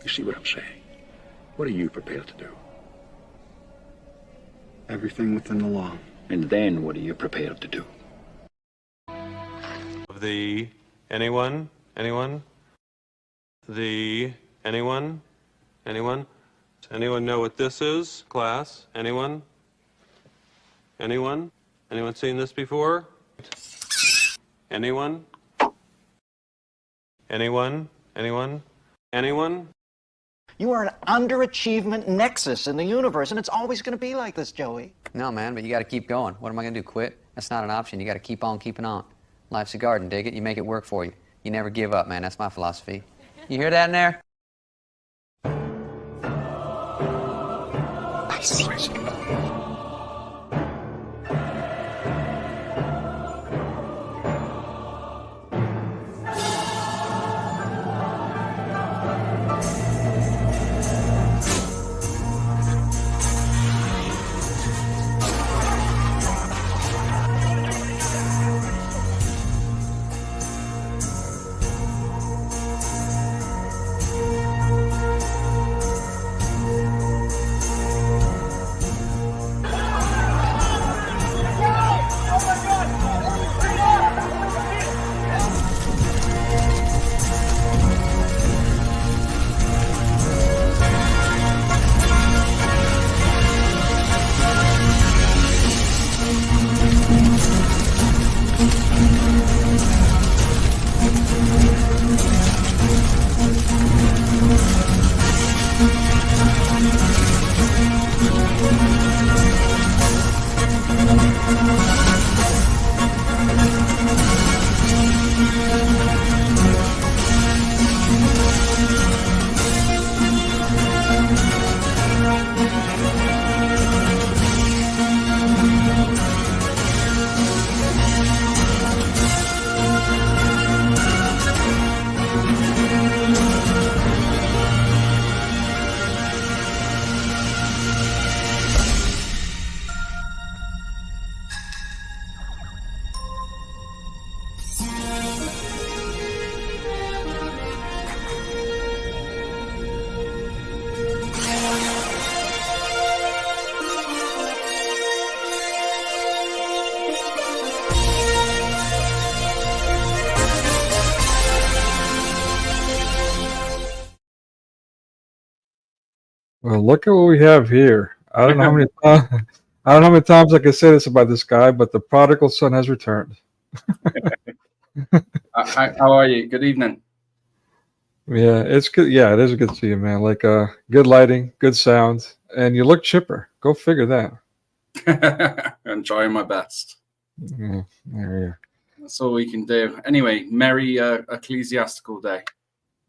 You see what I'm saying? What are you prepared to do? Everything within the law. And then what are you prepared to do? The anyone? The anyone? Does anyone know what this is, class? Anyone? Anyone seen this before? Anyone? Anyone? You are an underachievement nexus in the universe, and it's always going to be like this, Joey. No, man, but you got to keep going. What am I going to do, quit? That's not an option. You got to keep on keeping on. Life's a garden, dig it? You make it work for you. You never give up, man. That's my philosophy. You hear that in there? I see. Well, look at what we have here. I don't know how many I don't know how many times I can say this about this guy, but the prodigal son has returned. How are you? Good evening. Yeah, it's good. Yeah, it is good to see you, man. Like good lighting, good sound, and you look chipper. Go figure that. I'm trying my best. Yeah, there you That's all we can do. Anyway, merry ecclesiastical day.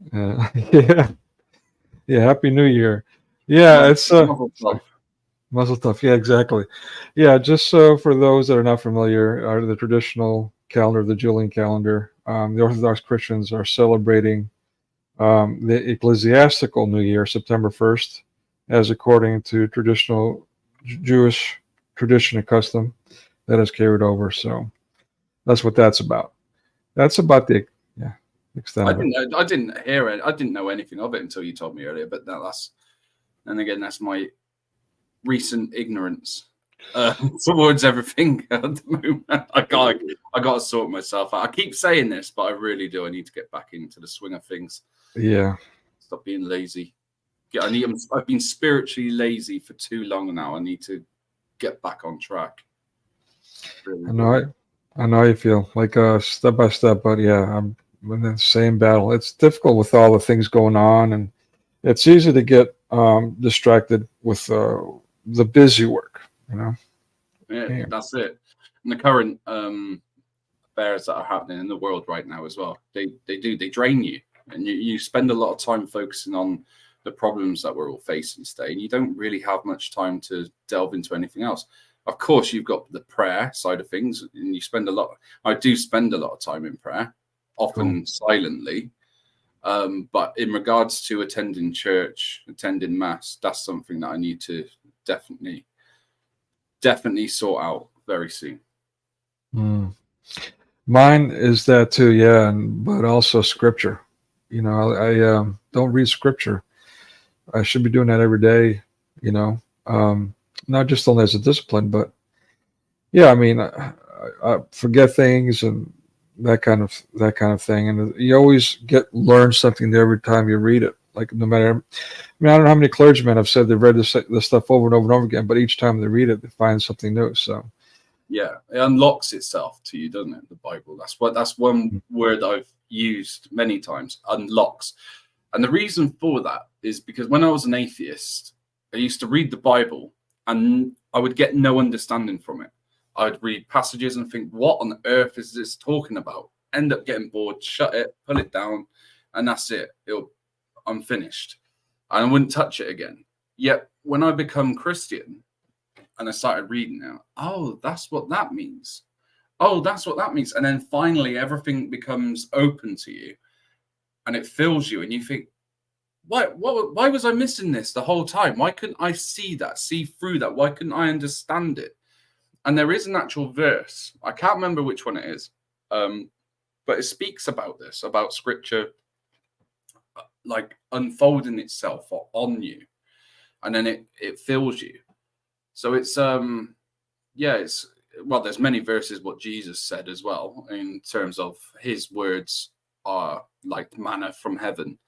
go. Yeah, yeah. Happy New Year. Yeah, it's Muzzle tough. Yeah, exactly. Yeah, just so for those that are not familiar, the traditional calendar, the Julian calendar, the Orthodox Christians are celebrating the ecclesiastical New Year, September 1st, as according to traditional Jewish tradition and custom that is carried over. So that's what that's about. That's about the extent of it. I didn't hear it. I didn't know anything of it until you told me earlier. But that's my recent ignorance towards everything at the moment. I got to sort myself out. I keep saying this, but I really do. I need to get back into the swing of things. Yeah. Stop being lazy. I've been spiritually lazy for too long now. I need to get back on track. Really. I know how you feel, like step by step, but yeah, I'm in the same battle. It's difficult with all the things going on, and it's easy to get distracted with the busy work, you know. Yeah, that's it. And the current affairs that are happening in the world right now as well, they drain you, and you spend a lot of time focusing on the problems that we're all facing today, and you don't really have much time to delve into anything else. Of course, you've got the prayer side of things, and I do spend a lot of time in prayer, often silently. But in regards to attending church, attending mass, that's something that I need to definitely sort out very soon. Mine is that too, yeah, but also scripture. You know, I don't read scripture. I should be doing that every day, you know, not just only as a discipline, but yeah, I mean, I forget things and that kind of thing. And you always learn something new every time you read it. Like no matter, I mean, I don't know how many clergymen have said they've read this stuff over and over and over again, but each time they read it, they find something new. So yeah, it unlocks itself to you, doesn't it? The Bible. That's one word I've used many times. Unlocks. And the reason for that is because when I was an atheist, I used to read the Bible and I would get no understanding from it. I'd read passages and think, what on earth is this talking about? End up getting bored, shut it, pull it down, and that's it. I'm finished. And I wouldn't touch it again. Yet when I become Christian and I started reading now, oh, that's what that means. Oh, that's what that means. And then finally everything becomes open to you and it fills you and you think, why was I missing this the whole time? Why couldn't I see through that? Why couldn't I understand it? And there is an actual verse. I can't remember which one it is. But it speaks about this, about scripture like unfolding itself on you. And then it fills you. So it's there's many verses what Jesus said as well, in terms of his words are like manna from heaven.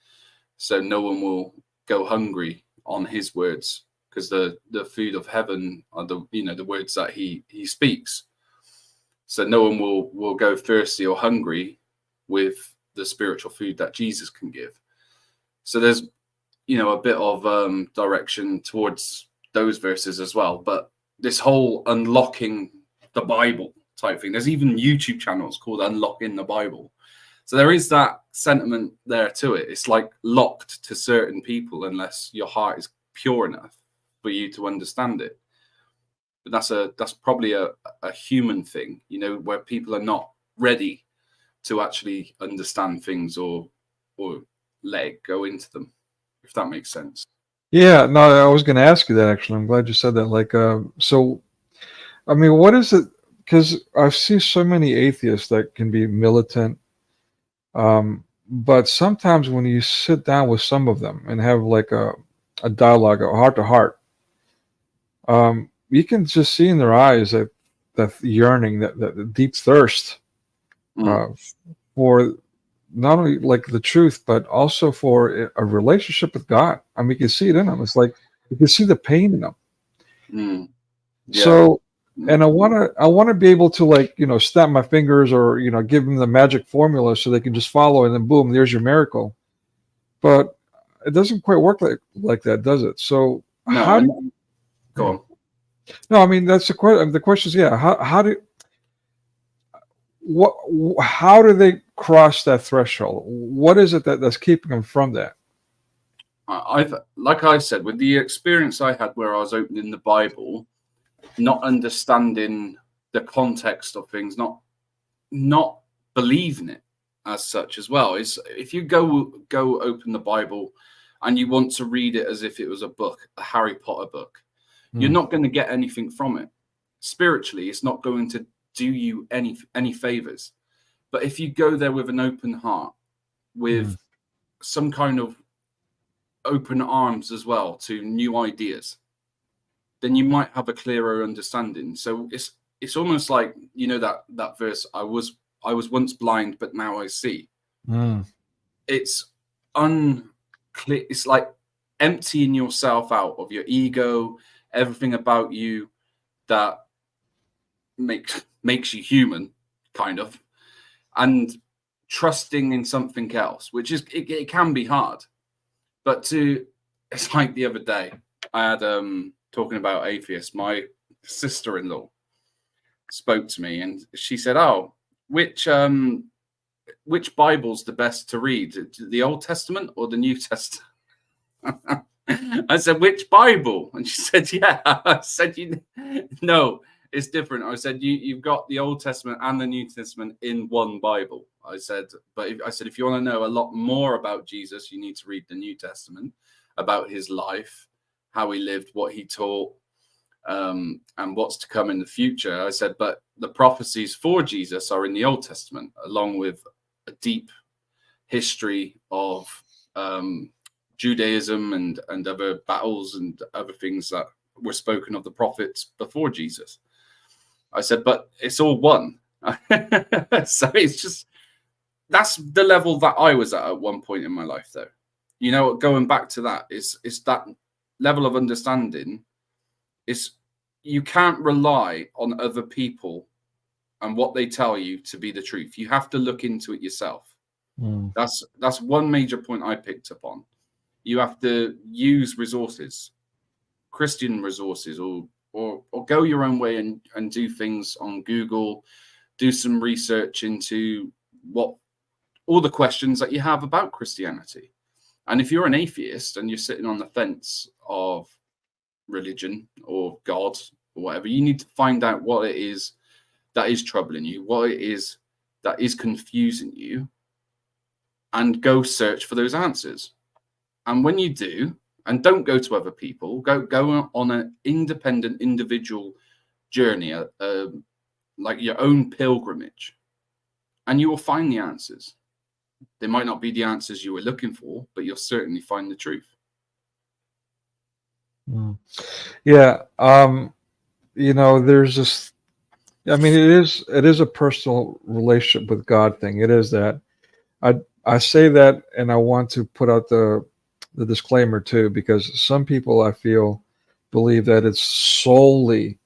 So no one will go hungry on his words, because the food of heaven are the words that he speaks. So no one will go thirsty or hungry with the spiritual food that Jesus can give. So there's a bit of direction towards those verses as well. But this whole unlocking the Bible type thing, there's even YouTube channels called Unlocking the Bible. So there is that sentiment there to it. It's like locked to certain people unless your heart is pure enough for you to understand it. But that's probably a human thing, where people are not ready to actually understand things or let it go into them, if that makes sense. yeah, no, I was going to ask you that actually. I'm glad you said that. Like, so, I mean, what is it? Because I've seen so many atheists that can be militant, but sometimes when you sit down with some of them and have like a dialogue, a heart to heart, you can just see in their eyes that yearning, that deep thirst for not only like the truth, but also for a relationship with God. I mean, you can see it in them. It's like you can see the pain in them. Yeah. So, and I want to be able to, like, snap my fingers or give them the magic formula so they can just follow, and then boom, there's your miracle. But it doesn't quite work like that, does it? So no, go on. No, I mean that's the question. The question is, yeah, how do they cross that threshold? What is it that's keeping them from that? Like I said, with the experience I had where I was opening the Bible, not understanding the context of things, not believing it as such as well, is if you go open the Bible and you want to read it as if it was a book, a Harry Potter book, you're not going to get anything from it. Spiritually, it's not going to do you any favors. But if you go there with an open heart, with some kind of open arms as well to new ideas, then you might have a clearer understanding. So it's almost like that verse, I was once blind, but now I see. It's unclear. It's like emptying yourself out of your ego, everything about you that makes you human, kind of, and trusting in something else, which is it can be hard. But it's like the other day I had talking about atheists, my sister-in-law spoke to me and she said, "Oh, which Bible's the best to read, the Old Testament or the New Testament?" I said, "Which Bible?" And she said, "Yeah." I said, "No, it's different." I said, "You've got the Old Testament and the New Testament in one Bible." I said, if you want to know a lot more about Jesus, you need to read the New Testament, about his life, how he lived, what he taught, and what's to come in the future. I said, but the prophecies for Jesus are in the Old Testament, along with a deep history of Judaism and other battles and other things that were spoken of the prophets before Jesus. I said, but it's all one. So it's just, that's the level that I was at one point in my life, though. You know, going back to that, is that level of understanding is you can't rely on other people and what they tell you to be the truth. You have to look into it yourself. That's one major point I picked up on. You have to use resources, Christian resources, or go your own way and do things on Google, do some research into what all the questions that you have about Christianity. And if you're an atheist and you're sitting on the fence of religion or God or whatever, you need to find out what it is that is troubling you, what it is that is confusing you, and go search for those answers. And when you do, and don't go to other people, go on an independent, individual journey, like your own pilgrimage, and you will find the answers. They might not be the answers you were looking for, but you'll certainly find the truth. Yeah. You know, there's this, I mean, it is a personal relationship with God thing. It is that. I say that, and I want to put out the disclaimer too, because some people, I feel, believe that it's solely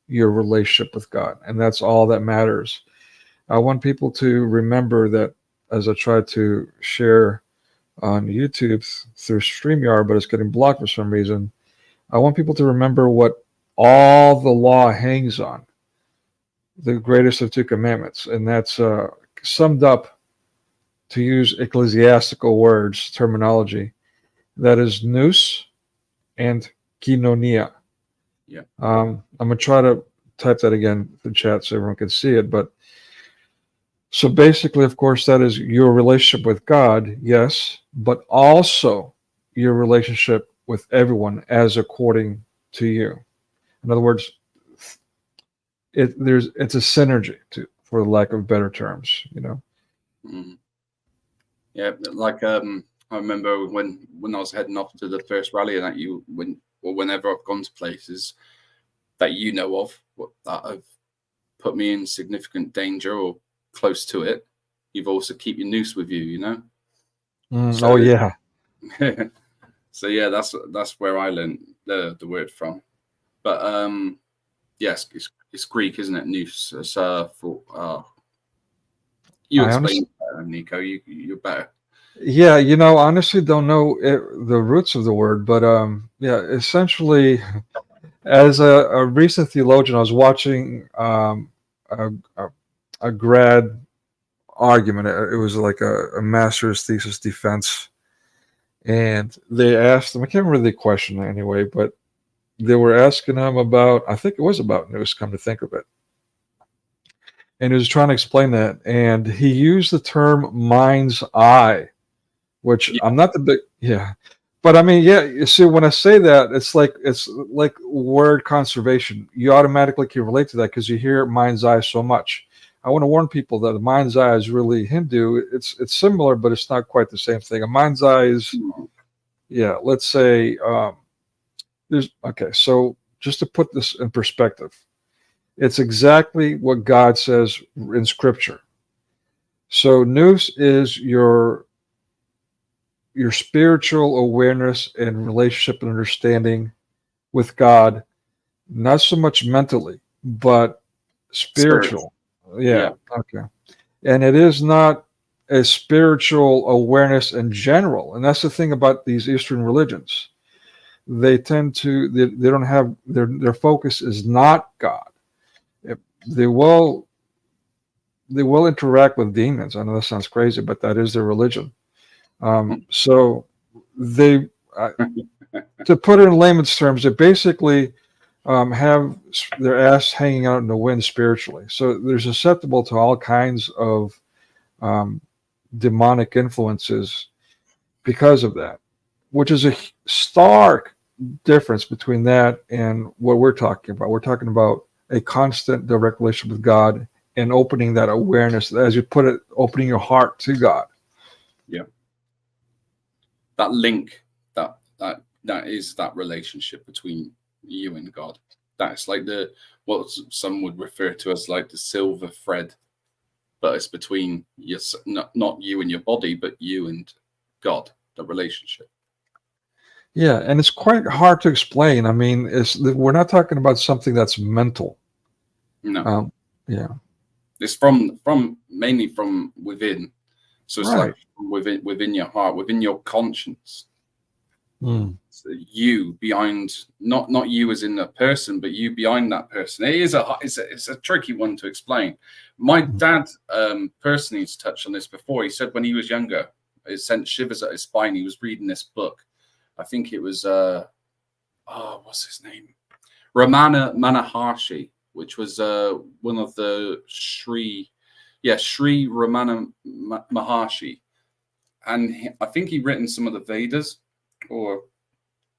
your relationship with God, and that's all that matters. I want people to remember that, as I try to share on YouTube through StreamYard, but it's getting blocked for some reason. I want people to remember what all the law hangs on, the greatest of two commandments, and that's summed up, to use ecclesiastical words, terminology, that is nous and koinonia. Yeah. I'm going to try to type that again in the chat so everyone can see it. But so basically, of course, that is your relationship with God, yes, but also your relationship with everyone as according to you. In other words, it's a synergy, for lack of better terms, you know. Mm. Yeah, like I remember when I was heading off to the first rally, and whenever I've gone to places that you know of that have put me in significant danger or close to it, you've also keep your noose with you, you know. So, oh yeah. So yeah, that's where I learned the word from. But yes, it's Greek, isn't it? Noose. It's you explain better, Nico. You're better. Yeah, you know, honestly, don't know the roots of the word, but yeah, essentially, as a recent theologian, I was watching a grad argument. It was like a master's thesis defense, and they asked him. I can't remember the question anyway, but they were asking him about. I think it was about nous. Come to think of it. And he was trying to explain that, and he used the term mind's eye, which I'm not the big, but I mean, yeah, you see, when I say that, it's like word conservation. You automatically can relate to that because you hear mind's eye so much. I want to warn people that the mind's eye is really Hindu. It's similar, but it's not quite the same thing. A mind's eye is, let's say, so just to put this in perspective, it's exactly what God says in Scripture. So nous is your spiritual awareness and relationship and understanding with God, not so much mentally, but spiritual. Yeah. Okay. And it is not a spiritual awareness in general. And that's the thing about these Eastern religions. They tend to, they don't have, their focus is not God. They will interact with demons. I know that sounds crazy, but that is their religion. So they, to put it in layman's terms, they basically have their ass hanging out in the wind spiritually. So they're susceptible to all kinds of demonic influences because of that, which is a stark difference between that and what we're talking about. We're talking about a constant direct relationship with God and opening that awareness, as you put it, opening your heart to God. Yeah. That link that is that relationship between you and God. That's like what some would refer to as like the silver thread, but it's between not you and your body, but you and God, the relationship. Yeah, and it's quite hard to explain. I mean, we're not talking about something that's mental. No. Yeah. It's mainly from within. So it's like within your heart, within your conscience. So you behind, not you as in a person, but you behind that person. It's a tricky one to explain. My dad personally has touched on this before. He said when he was younger, it sent shivers at his spine. He was reading this book. I think it was what's his name? Ramana Maharshi, which was one of the Sri Ramana Maharshi, and I think he'd written some of the Vedas, or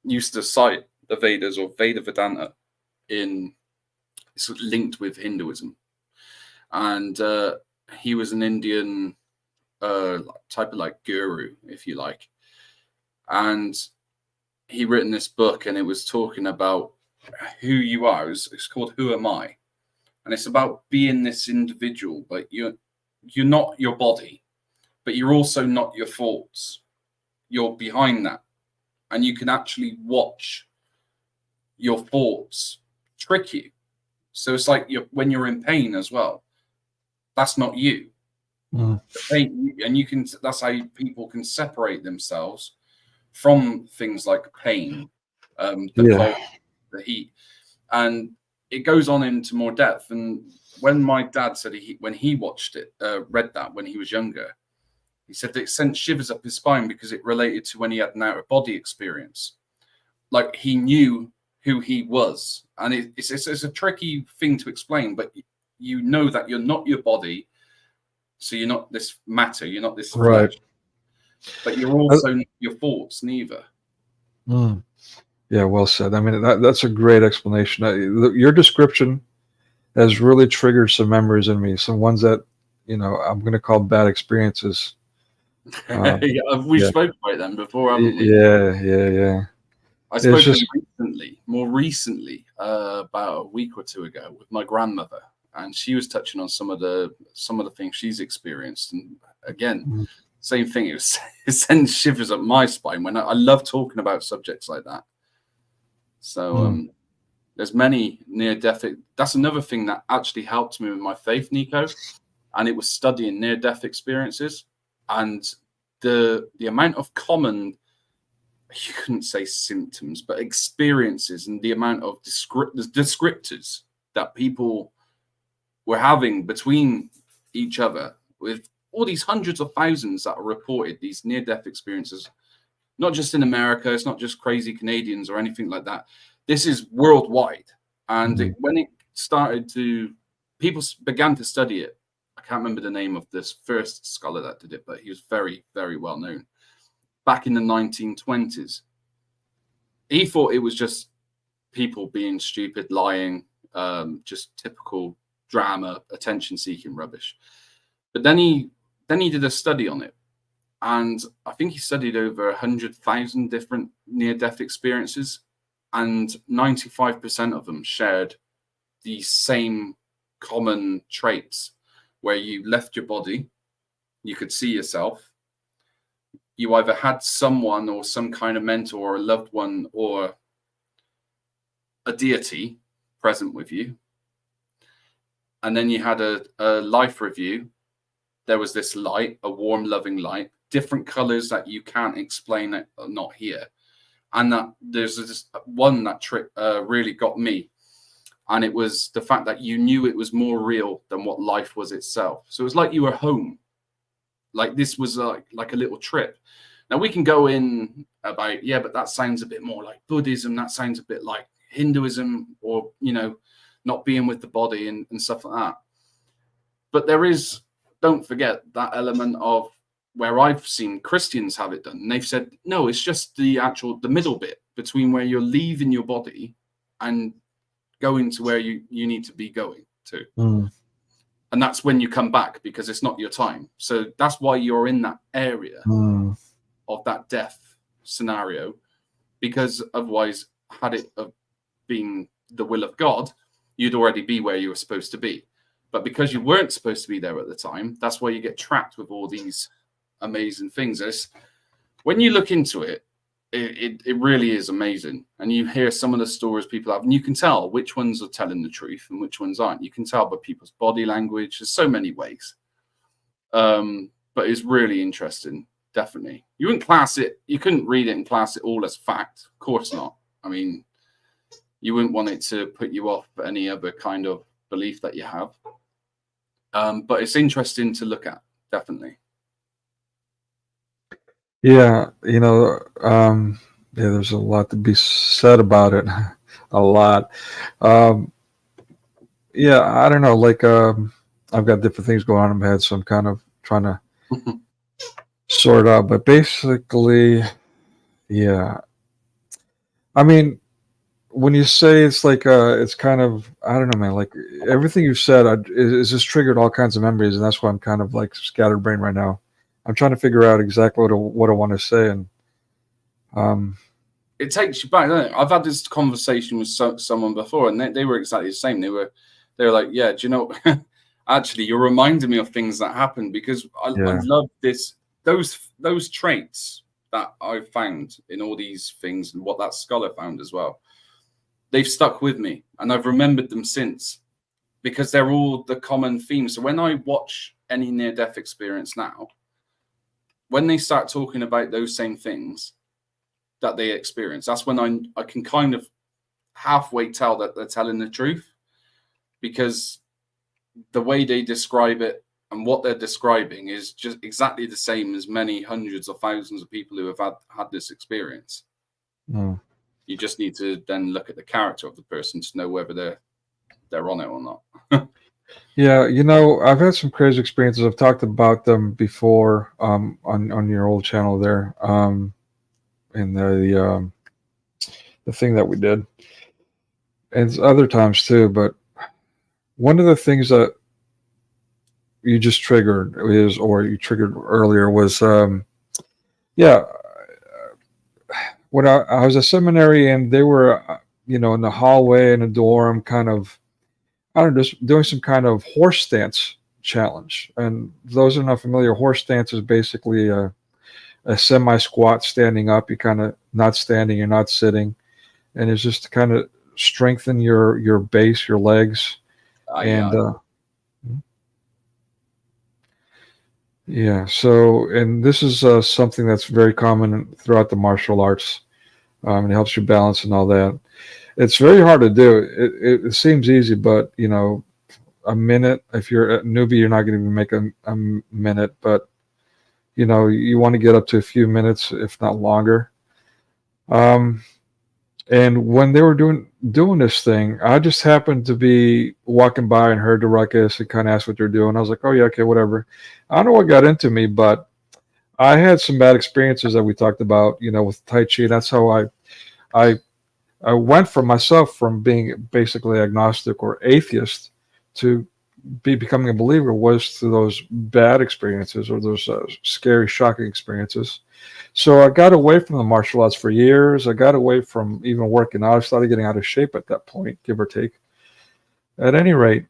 used to cite the Vedas or Veda Vedanta it's linked with Hinduism, and he was an Indian type of like guru, if you like, and he written this book, and it was talking about who you are. It's called Who Am I? And it's about being this individual, but you're not your body, but you're also not your thoughts. You're behind that. And you can actually watch your thoughts trick you. So it's like when you're in pain as well. That's not you. And that's how people can separate themselves from things like pain, the cold, the heat, and it goes on into more depth. And when my dad said when he watched it, read that when he was younger, he said that it sent shivers up his spine because it related to when he had an out of body experience. Like he knew who he was, and it's a tricky thing to explain, but you know that you're not your body, so you're not this matter, you're not this flesh. But you're also not your thoughts, neither. Yeah, well said. I mean, that's a great explanation. Your description has really triggered some memories in me, some ones that, I'm going to call bad experiences. We've spoken about them before, haven't we? Yeah. I spoke to them more recently, about a week or two ago, with my grandmother, and she was touching on some of the things she's experienced, and again. Same thing. It sends shivers up my spine when I love talking about subjects like that. So there's many near-death. That's another thing that actually helped me with my faith, Nico, and it was studying near-death experiences and the amount of common, you couldn't say symptoms, but experiences, and the amount of descriptors that people were having between each other with all these hundreds of thousands that are reported, these near-death experiences, not just in America, it's not just crazy Canadians or anything like that. This is worldwide. And when it started people began to study it. I can't remember the name of this first scholar that did it, but he was very, very well known. Back in the 1920s, he thought it was just people being stupid, lying, just typical drama, attention-seeking rubbish. But then he did a study on it, and I think he studied over 100,000 different near-death experiences, and 95% of them shared the same common traits, where you left your body, you could see yourself, you either had someone or some kind of mentor or a loved one or a deity present with you, and then you had a life review. There was this light, a warm, loving light, different colors that you can't explain that are not here. And that there's this one that really got me. And it was the fact that you knew it was more real than what life was itself. So it was like you were home. Like this was like a little trip. Now we can go in about, but that sounds a bit more like Buddhism. That sounds a bit like Hinduism, or, not being with the body and stuff like that. But there is, don't forget that element of where I've seen Christians have it done. And they've said, no, it's just the middle bit between where you're leaving your body and going to where you need to be going to. And that's when you come back, because it's not your time. So that's why you're in that area of that death scenario, because otherwise, had it been the will of God, you'd already be where you were supposed to be. But because you weren't supposed to be there at the time, that's why you get trapped with all these amazing things. When you look into it, it really is amazing. And you hear some of the stories people have, and you can tell which ones are telling the truth and which ones aren't. You can tell by people's body language. There's so many ways. But it's really interesting, definitely. You wouldn't class it, you couldn't read it and class it all as fact. Of course not. I mean, you wouldn't want it to put you off any other kind of belief that you have. But it's interesting to look at, definitely. Yeah, there's a lot to be said about it. A lot. Yeah, I don't know. Like, I've got different things going on in my head, so I'm kind of trying to sort out. But basically, yeah. I mean, when you say it's like, it's kind of, I don't know, man. Like everything you've said is just triggered all kinds of memories, and that's why I'm kind of like scatterbrained right now. I'm trying to figure out exactly what I want to say, and it takes you back. Doesn't it? I've had this conversation with someone before, and they were exactly the same. They were like, yeah, do you know? Actually, you're reminding me of things that happened, because I love those traits that I've found in all these things, and what that scholar found as well. They've stuck with me, and I've remembered them since, because they're all the common themes. So when I watch any near-death experience now, when they start talking about those same things that they experience, that's when I can kind of halfway tell that they're telling the truth, because the way they describe it and what they're describing is just exactly the same as many hundreds or thousands of people who have had this experience. Mm. You just need to then look at the character of the person to know whether they're on it or not. Yeah, I've had some crazy experiences. I've talked about them before on your old channel there, in the thing that we did, and other times too. But one of the things that you just triggered or you triggered earlier was, when I was at seminary, and they were, in the hallway in a dorm, kind of, I don't know, just doing some kind of horse stance challenge. And those who are not familiar, horse stance is basically a semi-squat standing up. You're kind of not standing, you're not sitting. And it's just to kind of strengthen your base, your legs. So, and this is something that's very common throughout the martial arts. It helps you balance and all that. It's very hard to do. It seems easy, but a minute. If you're a newbie, you're not going to even make a minute. But you want to get up to a few minutes, if not longer. And when they were doing this thing, I just happened to be walking by and heard the ruckus and kind of asked what they're doing. I was like, oh yeah, okay, whatever. I don't know what got into me, but I had some bad experiences that we talked about, with Tai Chi. That's how I went from myself from being basically agnostic or atheist to becoming a believer, was through those bad experiences, or those scary, shocking experiences. So I got away from the martial arts for years. I got away from even working out. I started getting out of shape at that point, give or take. At any rate,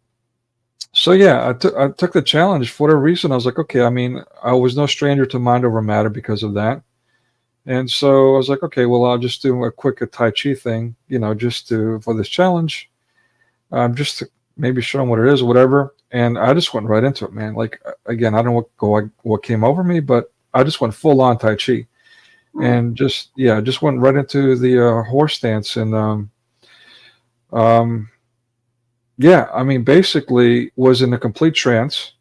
so yeah, I took the challenge for whatever reason. I was like, okay, I mean, I was no stranger to mind over matter because of that. And so I was like, okay, well, I'll just do a quick Tai Chi thing, just for this challenge, just to maybe show them what it is or whatever. And I just went right into it, man. Like, again, I don't know what came over me, but I just went full on Tai Chi, and just went right into the horse stance. And I mean, basically was in a complete trance,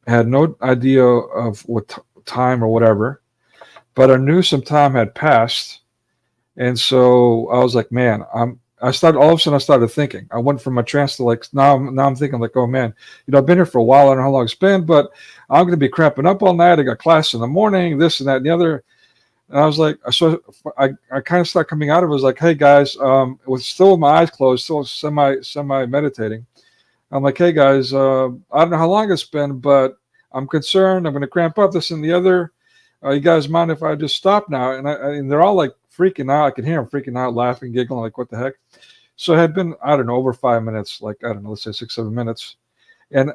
had no idea of what time or whatever, but I knew some time had passed. And so I was like, man, all of a sudden I started thinking. I went from a trance to like, now I'm thinking like, oh man, I've been here for a while. I don't know how long it's been, but I'm going to be cramping up all night. I got class in the morning, this and that and the other. And I was like, so I kind of started coming out of it. I was like, hey guys, with still with my eyes closed, still semi meditating. I'm like, hey guys, I don't know how long it's been, but I'm concerned. I'm going to cramp up, this and the other. You guys mind if I just stop now? And they're all like freaking out. I could hear them freaking out, laughing, giggling, like, what the heck? So it had been, I don't know, over 5 minutes, like, I don't know, let's say 6-7 minutes. And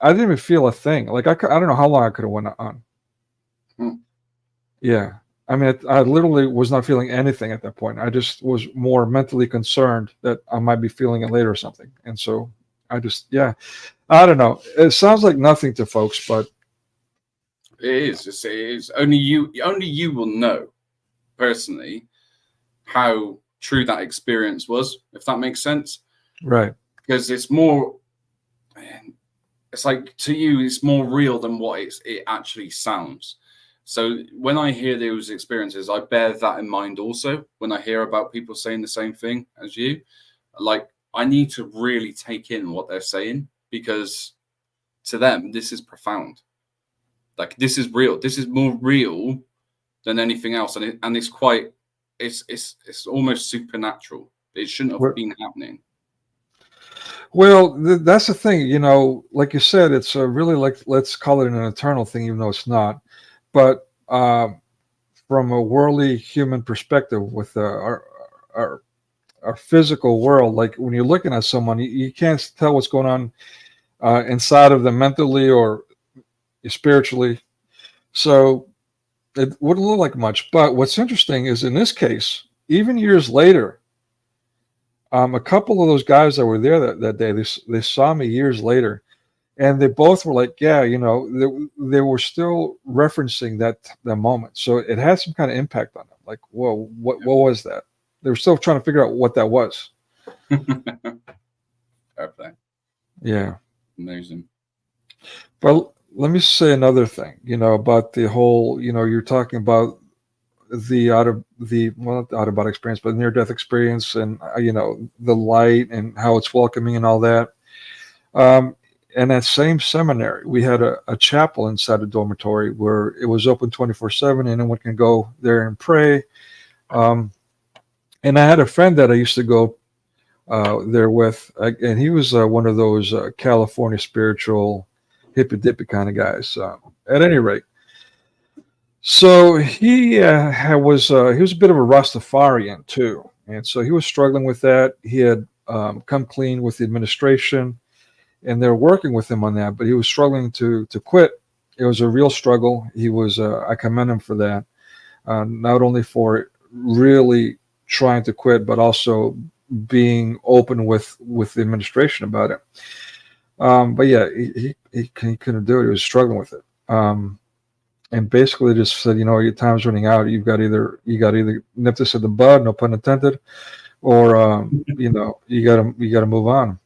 I didn't even feel a thing. Like, I don't know how long I could have went on. Yeah. I mean, I literally was not feeling anything at that point. I just was more mentally concerned that I might be feeling it later or something. And so I just, yeah, I don't know. It sounds like nothing to folks, but it is. It is. Only you will know personally how true that experience was, if that makes sense. Right. Because it's more, it's like, to you, it's more real than what it actually sounds. So when I hear those experiences, I bear that in mind also when I hear about people saying the same thing as you. Like, I need to really take in what they're saying, because to them, this is profound. Like, this is real. This is more real than anything else. And it's quite, it's almost supernatural. It shouldn't have been happening. Well, that's the thing, you know, like you said, it's really like, let's call it an eternal thing, even though it's not. But from a worldly human perspective, with our physical world, like when you're looking at someone, you can't tell what's going on inside of them mentally or spiritually. So it wouldn't look like much. But what's interesting is, in this case, even years later, a couple of those guys that were there that day, they saw me years later. And they both were like, yeah, you know, they were still referencing that moment. So it had some kind of impact on them. Like, whoa, what was that? They were still trying to figure out what that was. Perfect. Yeah. Amazing. But let me say another thing, you know, about the whole, you know, you're talking about not the out-of-body experience, but near-death experience, and, you know, the light and how it's welcoming and all that. And that same seminary, we had a chapel inside the dormitory where it was open 24/7, and anyone can go there and pray. And I had a friend that I used to go there with, and he was one of those California spiritual hippy-dippy kind of guys. At any rate, so he was a bit of a Rastafarian too, and so he was struggling with that. He had come clean with the administration, and they're working with him on that, but he was struggling to quit. It was a real struggle. He was, I commend him for that, not only for really trying to quit, but also being open with the administration about it. But yeah, he couldn't do it. He was struggling with it. And basically just said, you know, your time's running out. You got either nip this in the bud, no pun intended, or you know, you gotta move on.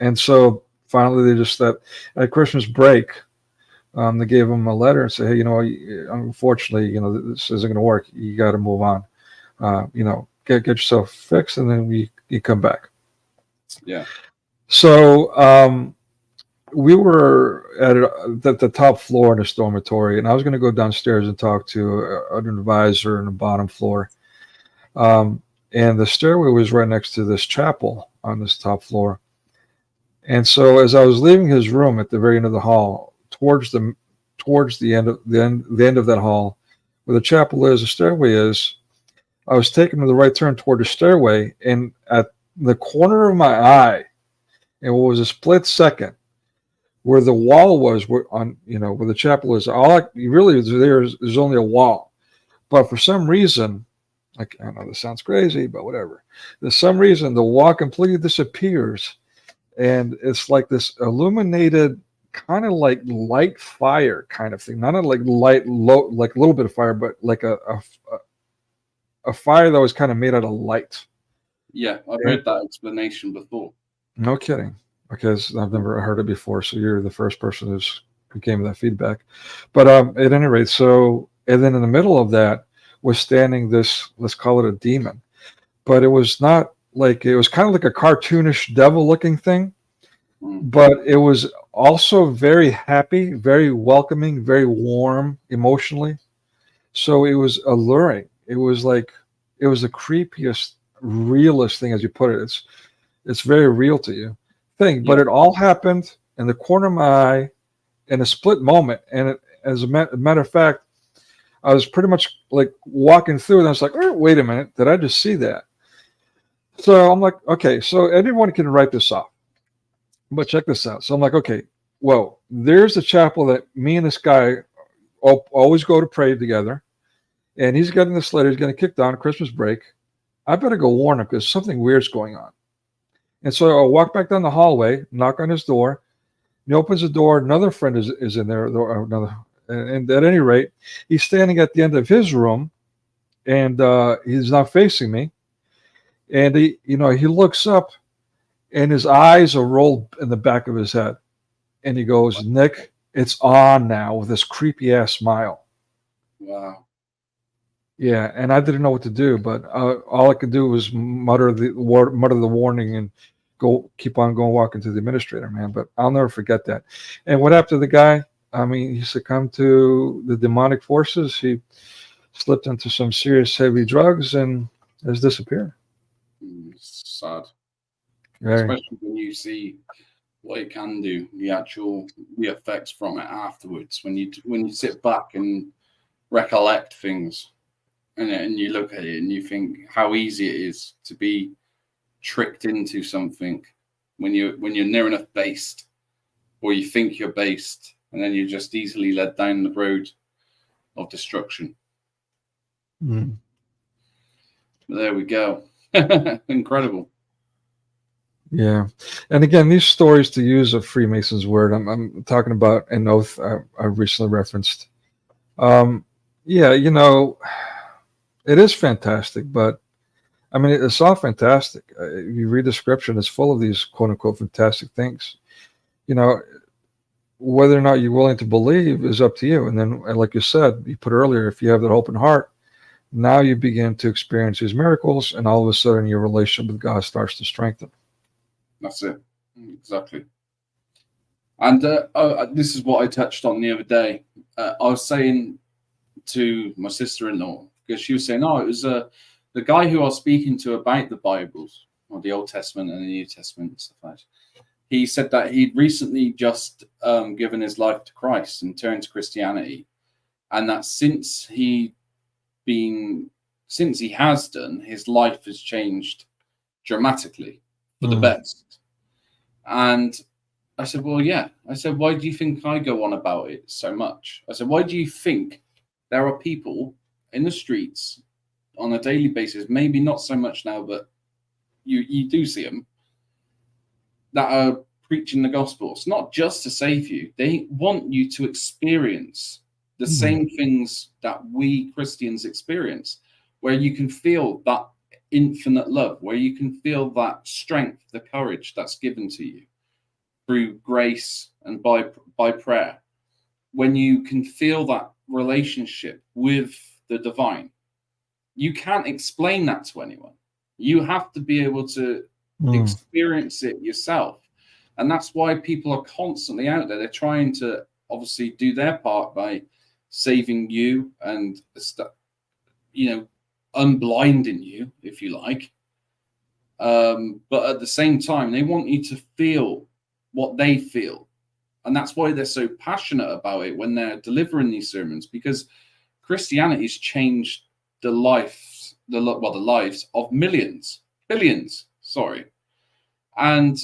And so finally, they just at Christmas break, they gave him a letter and said, hey, you know, unfortunately, you know, this isn't going to work. You got to move on. You know, get yourself fixed, and then you come back. Yeah. So we were at the top floor in this dormitory, and I was going to go downstairs and talk to an advisor on the bottom floor. And the stairway was right next to this chapel on this top floor. And so as I was leaving his room at the very end of the hall, towards the end of that hall, where the chapel is, the stairway is, I was taking the right turn toward the stairway, and at the corner of my eye, and what was a split second, where the wall was, where the chapel is, there's only a wall. But for some reason, like, I know this sounds crazy, but whatever. For some reason, the wall completely disappears. And it's like this illuminated, kind of like light fire kind of thing. Not like like a little bit of fire, but like a fire that was kind of made out of light. Yeah, I've heard that explanation before. No kidding, because I've never heard it before. So you're the first person who gave me that feedback. But at any rate, so, and then in the middle of that was standing this, let's call it a demon, but it was not. Like, it was kind of like a cartoonish devil-looking thing, but it was also very happy, very welcoming, very warm emotionally. So it was alluring. It was the creepiest, realest thing, as you put it. It's very real to you thing. But it all happened in the corner of my eye in a split moment, and as a matter of fact, I was pretty much like walking through, and I was like, oh, wait a minute, did I just see that? So I'm like, okay, so anyone can write this off, but check this out. So I'm like, okay, well, there's a chapel that me and this guy always go to pray together, and he's getting this letter. He's getting kicked out on Christmas break. I better go warn him because something weird's going on. And so I walk back down the hallway, knock on his door. He opens the door. Another friend is in there. And at any rate, he's standing at the end of his room, and he's not facing me. And he looks up, and his eyes are rolled in the back of his head. And he goes, Nick, it's on now, with this creepy ass smile. Wow. Yeah, and I didn't know what to do, but all I could do was mutter the warning and keep on going, walking to the administrator, man. But I'll never forget that. And what happened to the guy? I mean, he succumbed to the demonic forces. He slipped into some serious heavy drugs and has disappeared. Sad. Very. Especially when you see what it can do, the effects from it afterwards. When you sit back and recollect things, and you look at it and you think how easy it is to be tricked into something when you're near enough based, or you think you're based, and then you're just easily led down the road of destruction. Mm. There we go. Incredible. Yeah, and again, these stories, to use a Freemason's word, I'm talking about an oath I recently referenced. Yeah, it is fantastic, but I mean, it's all fantastic. If you read the scripture, it's full of these quote unquote fantastic things. Whether or not you're willing to believe is up to you. And then, like you said, you put earlier, if you have that open heart, now you begin to experience these miracles, and all of a sudden your relationship with God starts to strengthen. That's it. Exactly. And this is what I touched on the other day. I was saying to my sister-in-law, because she was saying, it was the guy who I was speaking to about the Bibles, or the Old Testament and the New Testament and stuff like that. He said that he'd recently just given his life to Christ and turned to Christianity, and that since he has done, his life has changed dramatically for the best. And I said, well, yeah. I said, why do you think I go on about it so much? I said, why do you think there are people in the streets on a daily basis, maybe not so much now, but you do see them, that are preaching the gospel? It's not just to save you. They want you to experience the same things that we Christians experience, where you can feel that infinite love, where you can feel that strength, the courage that's given to you through grace and by prayer. When you can feel that relationship with the divine, you can't explain that to anyone. You have to be able to experience it yourself. And that's why people are constantly out there. They're trying to obviously do their part by saving you and, unblinding you, if you like. But at the same time, they want you to feel what they feel. And that's why they're so passionate about it when they're delivering these sermons, because Christianity's changed the lives of billions, sorry. And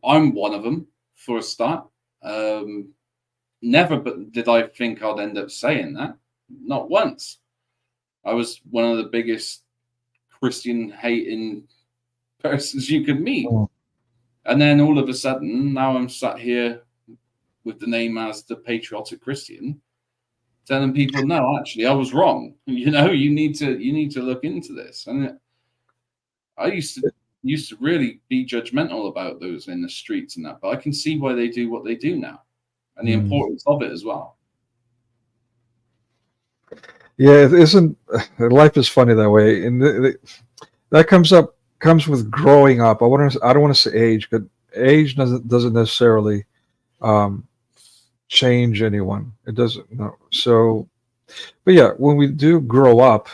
I'm one of them, for a start. Never but did I think I'd end up saying that. Not once. I was one of the biggest Christian hating persons you could meet. And then all of a sudden, now I'm sat here with the name as the Patriotic Christian, telling people, no, actually, I was wrong. You need to look into this. And I used to really be judgmental about those in the streets and that, but I can see why they do what they do now, and the importance of it as well. Yeah, it isn't. Life is funny that way, and that comes with growing up. I don't want to say age, but age doesn't necessarily change anyone. It doesn't. No. So, but yeah, when we do grow up,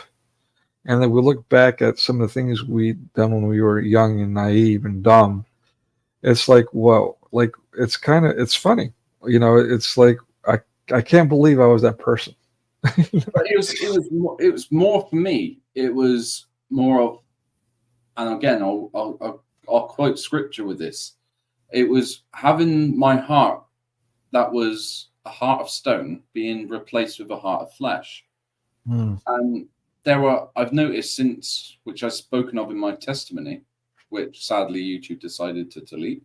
and then we look back at some of the things we done when we were young and naive and dumb, it's like, whoa, like it's funny. It's like I can't believe I was that person. But it was more for me. It was more of, and again, I'll quote scripture with this. It was having my heart that was a heart of stone being replaced with a heart of flesh. And I've noticed since, which I've spoken of in my testimony, which sadly YouTube decided to delete.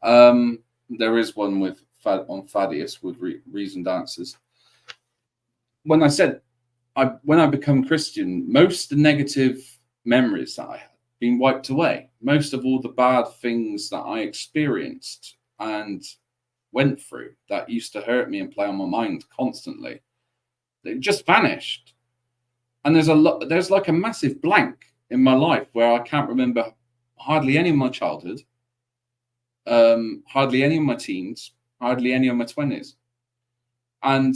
There is one on Thaddeus with reasoned answers. When I said, when I become Christian, most of the negative memories that I had been wiped away. Most of all the bad things that I experienced and went through that used to hurt me and play on my mind constantly, they just vanished. And there's like a massive blank in my life where I can't remember hardly any of my childhood, hardly any of my teens, hardly any of my 20s. And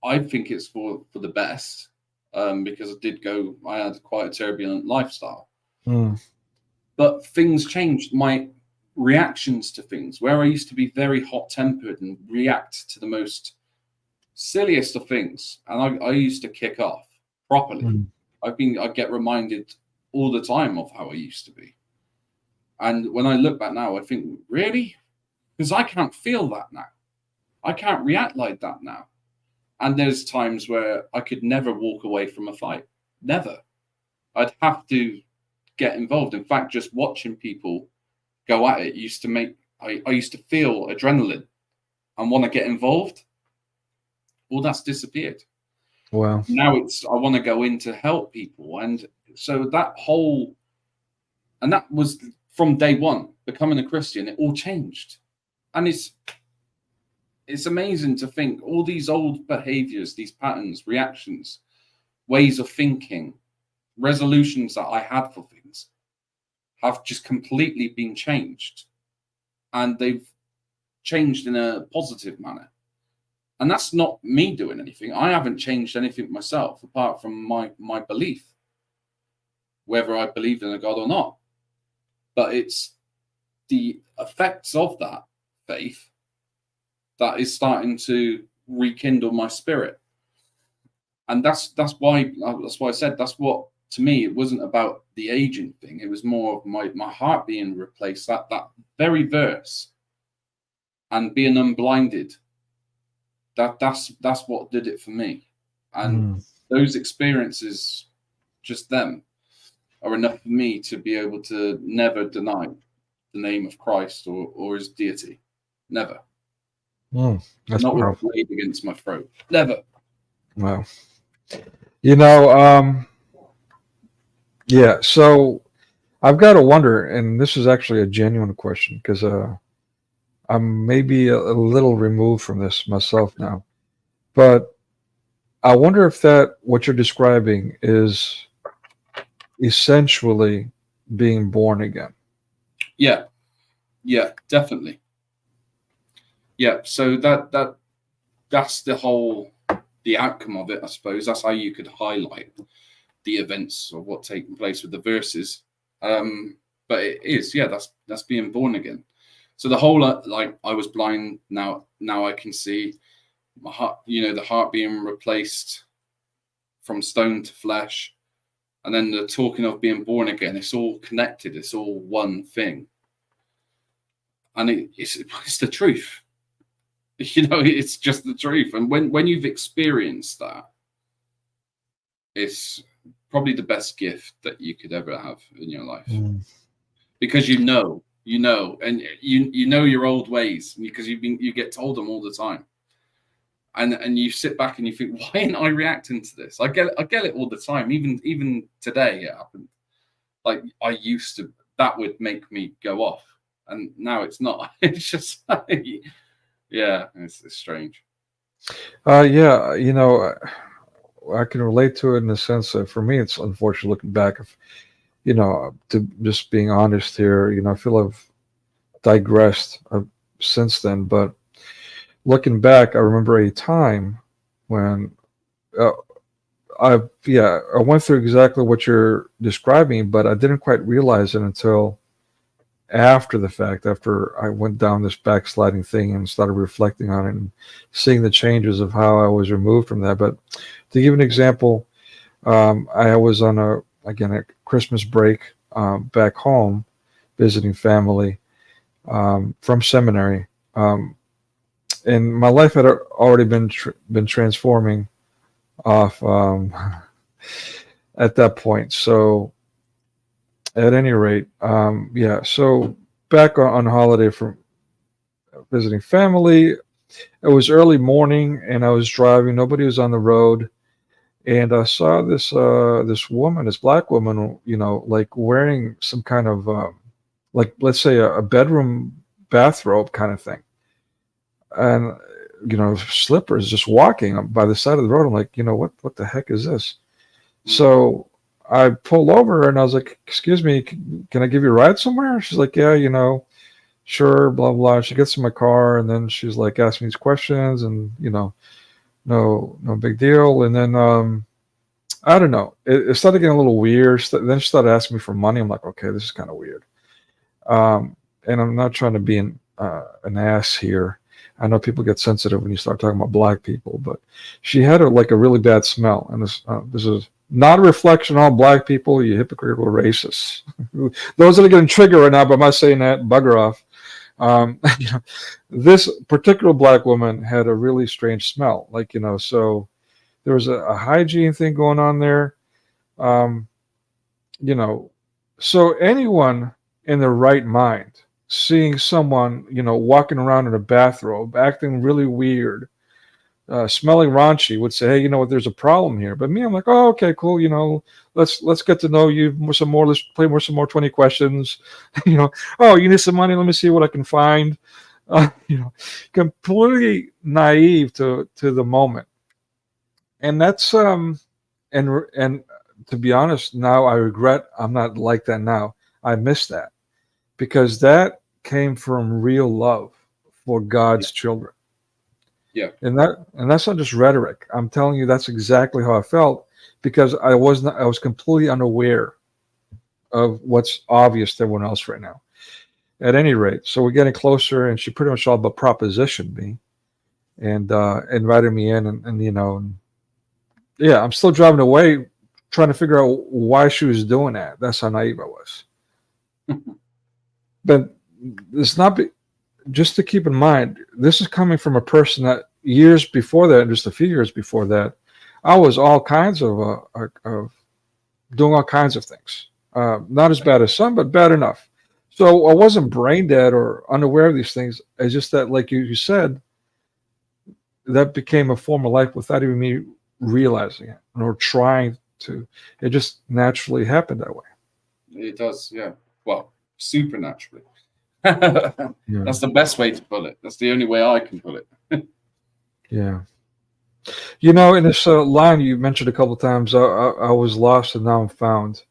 I think it's for the best, because I had quite a turbulent lifestyle. But things changed. My reactions to things, where I used to be very hot-tempered and react to the most silliest of things, and I used to kick off properly. I get reminded all the time of how I used to be. And when I look back now, I think, really? Because I can't feel that now. I can't react like that now. And there's times where I could never walk away from a fight. Never. I'd have to get involved. In fact, just watching people go at it used to make, I used to feel adrenaline and want to get involved. Well, that's disappeared. Wow. Now I want to go in to help people. And so and that was from day one, becoming a Christian, it all changed. And it's amazing to think all these old behaviors, these patterns, reactions, ways of thinking, resolutions that I had for things have just completely been changed. And they've changed in a positive manner. And that's not me doing anything. I haven't changed anything myself, apart from my belief, whether I believe in a God or not. But it's the effects of that faith that is starting to rekindle my spirit. And that's why I said, that's what, to me, it wasn't about the aging thing. It was more of my heart being replaced, that very verse, and being unblinded. That's what did it for me. And those experiences, just them, are enough for me to be able to never deny the name of Christ or his deity. Never. That's not powerful. laid against my throat. Never. Wow. Yeah, so I've got to wonder, and this is actually a genuine question, because I'm maybe a little removed from this myself now, but I wonder if what you're describing is essentially being born again. Yeah, definitely. Yeah, so that's the outcome of it, I suppose. That's how you could highlight the events of what's taking place with the verses. But it is, that's being born again. So the whole, like, I was blind, now I can see. My heart, the heart being replaced from stone to flesh. And then the talking of being born again, it's all connected. It's all one thing. And it's the truth. It's just the truth. And when you've experienced that, it's probably the best gift that you could ever have in your life. Because you know, and you know your old ways, because you get told them all the time. And you sit back and you think, why ain't I reacting to this? I get it all the time. Even today it happened. Like, I used to, that would make me go off, and now it's not. It's just like, yeah, it's strange. Yeah, I can relate to it in the sense that for me, it's unfortunate looking back. To just being honest here, I feel I've digressed since then, but looking back, I remember a time when I went through exactly what you're describing, but I didn't quite realize it until after the fact, after I went down this backsliding thing and started reflecting on it and seeing the changes of how I was removed from that. But to give an example, I was on a Christmas break back home, visiting family from seminary, and my life had already been transforming off at that point. So at any rate, so back on holiday from visiting family, it was early morning and I was driving, nobody was on the road, and I saw this woman, this black woman, like wearing some kind of like, let's say a bedroom bathrobe kind of thing, and slippers, just walking by the side of the road. I'm like, what the heck is this? So I pulled over and I was like, excuse me, can I give you a ride somewhere? She's like, yeah, sure, blah, blah. She gets in my car and then she's like asking these questions and, no big deal. And then, I don't know, it started getting a little weird. Then she started asking me for money. I'm like, okay, this is kind of weird. And I'm not trying to be an ass here. I know people get sensitive when you start talking about black people, but she had a really bad smell. And this is not a reflection on black people, you hypocritical racists. Those that are getting triggered right now, but I'm not saying that, bugger off. This particular black woman had a really strange smell. So there was a hygiene thing going on there. So anyone in their right mind, seeing someone, walking around in a bathrobe, acting really weird, smelling raunchy, would say, hey, there's a problem here. But me, I'm like, oh, okay, cool. Let's get to know you some more. Let's play some more 20 questions. Oh, you need some money? Let me see what I can find. Completely naive to the moment. And that's and to be honest, now I regret I'm not like that now. I miss that, because that came from real love for God's children. Yeah. And that's not just rhetoric. I'm telling you, that's exactly how I felt, because I was completely unaware of what's obvious to everyone else right now. At any rate, so we're getting closer, and she pretty much all but propositioned me and invited me in, and I'm still driving away trying to figure out why she was doing that. That's how naive I was. But it's not just to keep in mind, this is coming from a person that years before that, just a few years before that, I was all kinds of doing all kinds of things. Not as bad as some, but bad enough. So I wasn't brain dead or unaware of these things. It's just that, like you said, that became a form of life without even me realizing it or trying to. It just naturally happened that way. It does, yeah. Well, supernaturally. That's the best way to put it. That's the only way I can put it. Yeah. In this line you mentioned a couple of times, I was lost and now I'm found.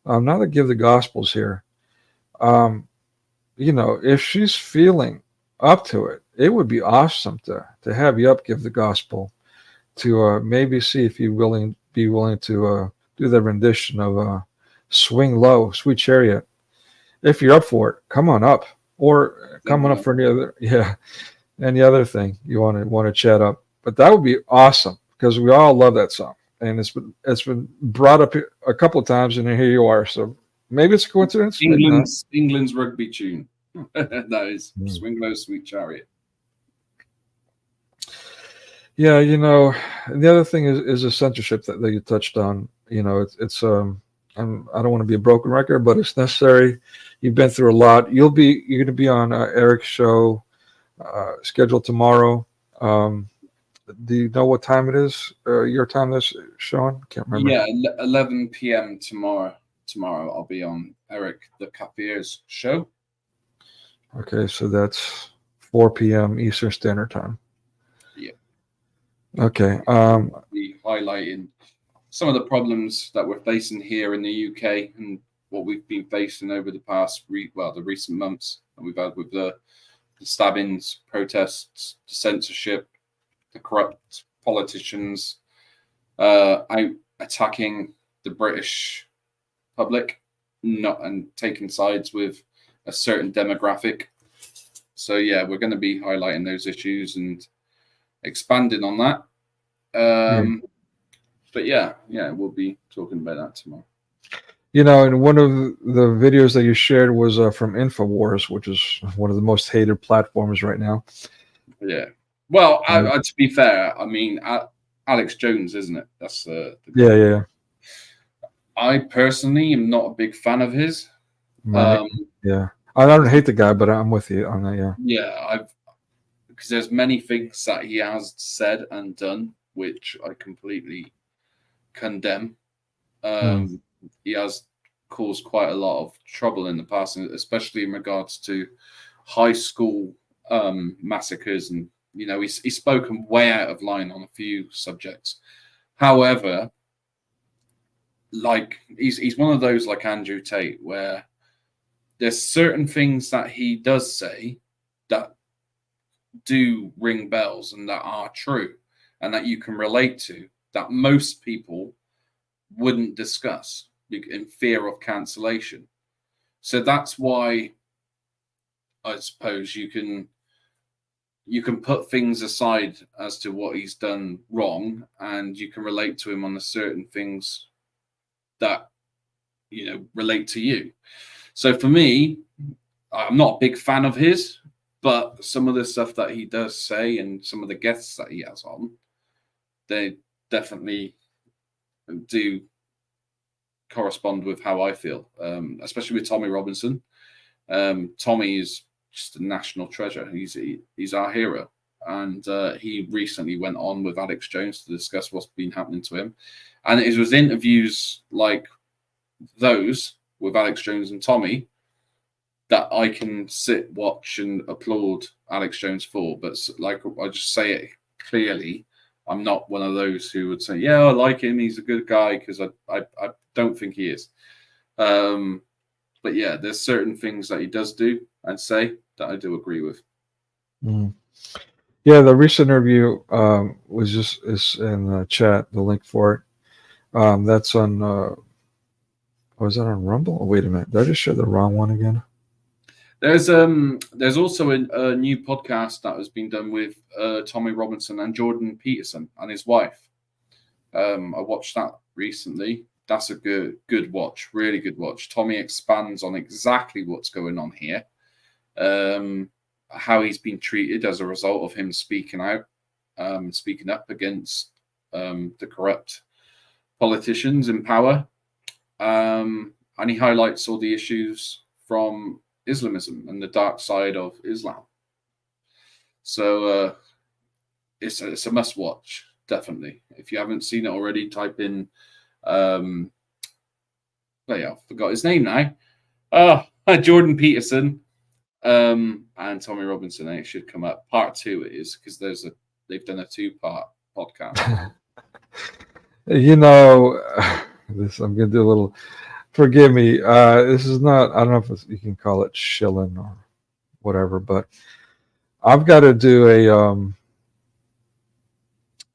Now to give the Gospels here. If she's feeling up to it, it would be awesome to have you up, give the Gospel, to maybe see if you be willing to do the rendition of Swing Low, Sweet Chariot. If you're up for it, come on up, or come on up for any other thing you want to chat up. But that would be awesome, because we all love that song, and it's been brought up a couple of times, and here you are. So maybe it's a coincidence. England's rugby tune. That is Swing Low, Sweet Chariot. Yeah, the other thing is the censorship that you touched on. It's I don't want to be a broken record, but it's necessary. You've been through a lot. You're going to be on Eric's show scheduled tomorrow. Do you know what time it is? Your time, this, Sean? Can't remember. Yeah, 11 p.m. tomorrow. Tomorrow I'll be on Eric the Capier's show. Okay, so that's 4 p.m. Eastern Standard Time. Yeah. Okay. Be highlighting some of the problems that we're facing here in the UK and what we've been facing over the past, the recent months that we've had with the stabbings, protests, the censorship, the corrupt politicians, attacking the British public, and taking sides with a certain demographic. So yeah, we're going to be highlighting those issues and expanding on that. But yeah, we'll be talking about that tomorrow. And one of the videos that you shared was from InfoWars, which is one of the most hated platforms right now. Yeah. Well, to be fair, I mean, Alex Jones, isn't it? That's the yeah. I personally am not a big fan of his. Yeah, I don't hate the guy, but I'm with you on that. Yeah. Yeah, because there's many things that he has said and done which I completely condemn. He has caused quite a lot of trouble in the past, especially in regards to high school massacres, and he's spoken way out of line on a few subjects. However, like he's one of those like Andrew Tate, where there's certain things that he does say that do ring bells and that are true and that you can relate to, that most people wouldn't discuss in fear of cancellation. So that's why I suppose you can put things aside as to what he's done wrong, and you can relate to him on the certain things that relate to you. So for me, I'm not a big fan of his, but some of the stuff that he does say and some of the guests that he has on, they definitely do correspond with how I feel, especially with Tommy Robinson. Tommy is just a national treasure. He's our hero, and he recently went on with Alex Jones to discuss what's been happening to him, and it was interviews like those with Alex Jones and Tommy that I can sit, watch, and applaud Alex Jones for. But like I just say it clearly, I'm not one of those who would say, yeah, I like him, he's a good guy, because I don't think he is. But yeah, there's certain things that he does do and say that I do agree with. Yeah, the recent interview is in the chat, the link for it. That's on, was that on Rumble? Oh, wait a minute. Did I just share the wrong one again? There's also a new podcast that has been done with Tommy Robinson and Jordan Peterson and his wife. I watched that recently. That's a good watch, really good watch. Tommy expands on exactly what's going on here, how he's been treated as a result of him speaking out, speaking up against the corrupt politicians in power, and he highlights all the issues from Islamism and the dark side of Islam. So it's a must watch, definitely. If you haven't seen it already, type in I forgot his name now. Jordan Peterson and Tommy Robinson, and it should come up. Part 2 it is, because they've done a 2-part podcast. This I'm gonna do a little. Forgive me. This is not. I don't know if you can call it shilling or whatever, but I've got to do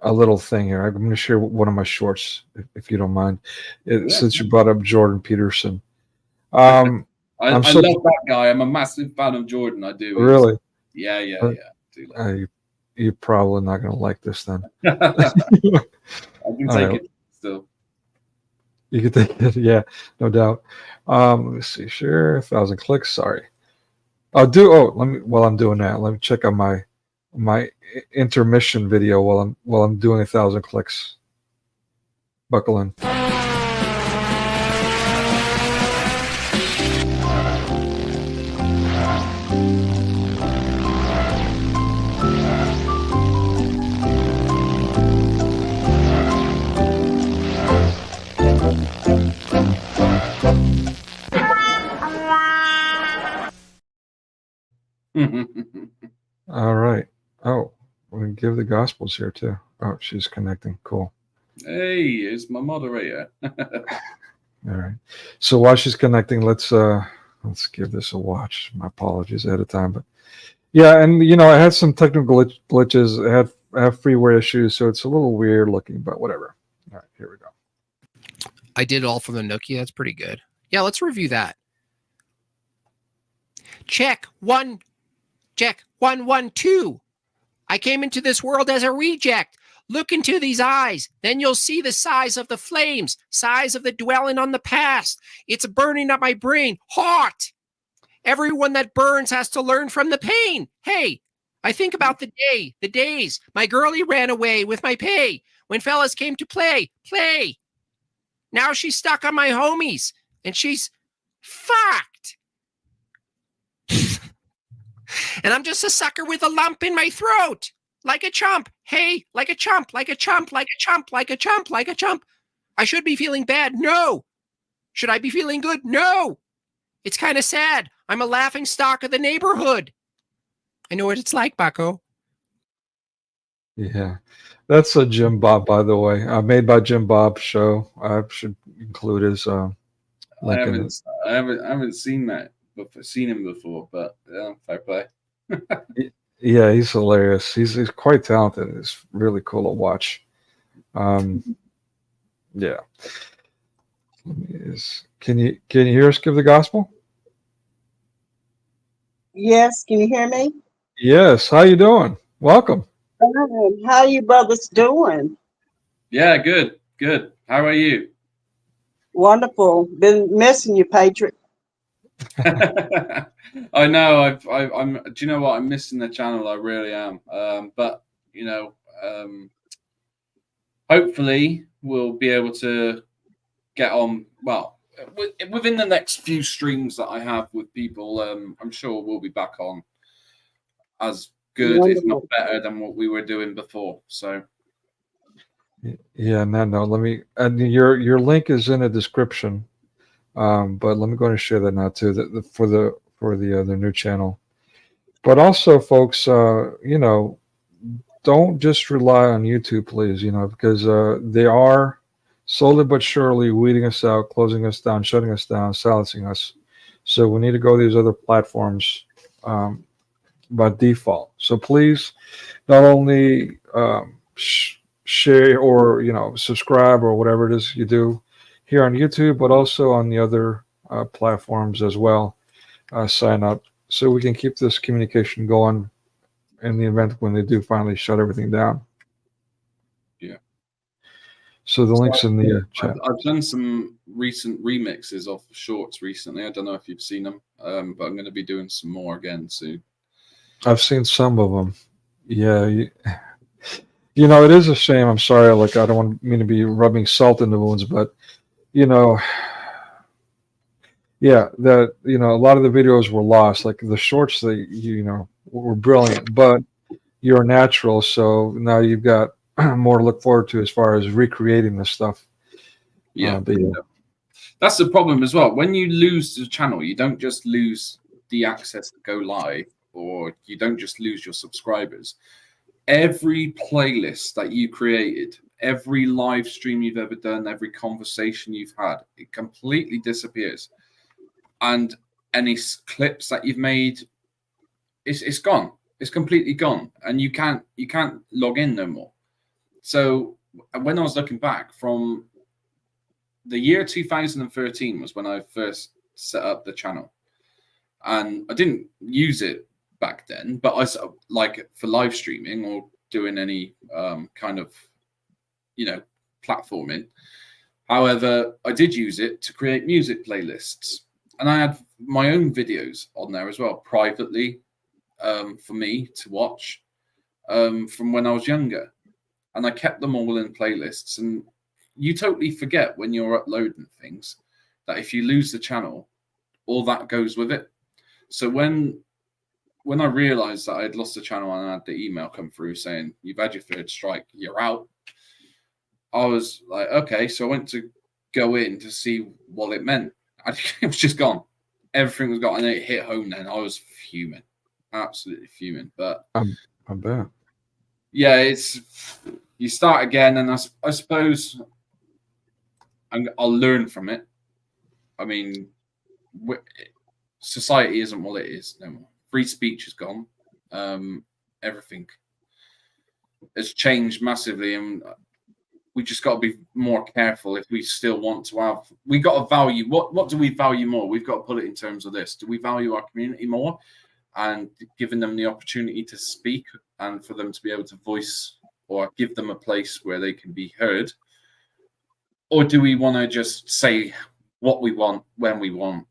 a little thing here. I'm going to share one of my shorts, if you don't mind. Since you brought up Jordan Peterson, I love that guy. I'm a massive fan of Jordan. I do. Really? Yeah. I do like you're probably not going to like this then. I can take it still. You can take it, yeah, no doubt. Let me see. Share 1,000 clicks. Sorry. Let me. While I'm doing that, let me check on my intermission video while I'm doing 1,000 clicks. Buckle in. All right. Oh, we can give the Gospels here too. Oh, she's connecting. Cool. Hey, it's my moderator. All right. So while she's connecting, let's give this a watch. My apologies ahead of time, but yeah, and I had some technical glitches. I have freeware issues, so it's a little weird looking, but whatever. All right, here we go. I did it all from the Nokia. That's pretty good. Yeah, let's review that. Check. 1, 1, 2. I came into this world as a reject. Look into these eyes. Then you'll see the size of the flames, size of the dwelling on the past. It's burning up my brain. Hot. Everyone that burns has to learn from the pain. Hey, I think about the days. My girlie ran away with my pay. When fellas came to play. Now she's stuck on my homies, and she's fucked. And I'm just a sucker with a lump in my throat. Like a chump. Hey, like a chump, like a chump, like a chump, like a chump, like a chump. I should be feeling bad. No. Should I be feeling good? No. It's kind of sad. I'm a laughing stock of the neighborhood. I know what it's like, Bucko. Yeah. That's a Jim Bob, by the way. Made by Jim Bob show. I should include his link in it. I haven't seen that, seen him before, but yeah, fair play. Yeah, he's hilarious. He's quite talented. It's really cool to watch. Yeah. Can you hear us give the gospel? Yes, can you hear me? Yes. How you doing? Welcome. How you brothers doing? Yeah, good. How are you? Wonderful. Been missing you, Patriot. I know. I'm. Do you know what? I'm missing the channel. I really am. But you know, hopefully we'll be able to get on. Well, within the next few streams that I have with people, I'm sure we'll be back on as good, Wonderful. if not better, than what we were doing before. So. Yeah, no. Let me. And your link is in the description. But let me go ahead and share that now too. For the new channel. But also, folks, don't just rely on YouTube, please. Because they are slowly but surely weeding us out, closing us down, shutting us down, silencing us. So we need to go to these other platforms by default. So please, not only share or subscribe or whatever it is you do here on YouTube, but also on the other platforms as well. Sign up so we can keep this communication going in the event when they do finally shut everything down. Yeah. So the link's in the chat. I've done some recent remixes of shorts recently. I don't know if you've seen them, but I'm going to be doing some more again soon. I've seen some of them. Yeah. It is a shame. I'm sorry. Like, I don't want me to be rubbing salt in the wounds, but yeah, that a lot of the videos were lost. Like the shorts, were brilliant, but you're natural, so now you've got more to look forward to as far as recreating this stuff. Yeah, that's the problem as well. When you lose the channel, you don't just lose the access to go live, or you don't just lose your subscribers. Every playlist that you created, every live stream you've ever done, every conversation you've had, it completely disappears. And any clips that you've made, it's gone. It's completely gone, and you can't log in no more. So when I was looking back, from the year 2013 was when I first set up the channel, and I didn't use it back then, but I like for live streaming or doing any kind of platforming. However, I did use it to create music playlists, and I had my own videos on there as well, privately, for me to watch from when I was younger, and I kept them all in playlists. And you totally forget when you're uploading things that if you lose the channel, all that goes with it. So when I realized that I had lost the channel and I had the email come through saying, "You've had your third strike, you're out," I was like, okay. So I went to go in to see what it meant. It was just gone. Everything was gone. And it hit home then. I was fuming. Absolutely fuming. But I bet. Yeah, you start again, and I suppose I'll learn from it. I mean, society isn't what it is no more. Free speech is gone. Everything has changed massively, and we just got to be more careful if we still want to have. We got to value what do we value more? We've got to put it in terms of this. Do we value our community more, and giving them the opportunity to speak and for them to be able to voice or give them a place where they can be heard, or do we want to just say what we want when we want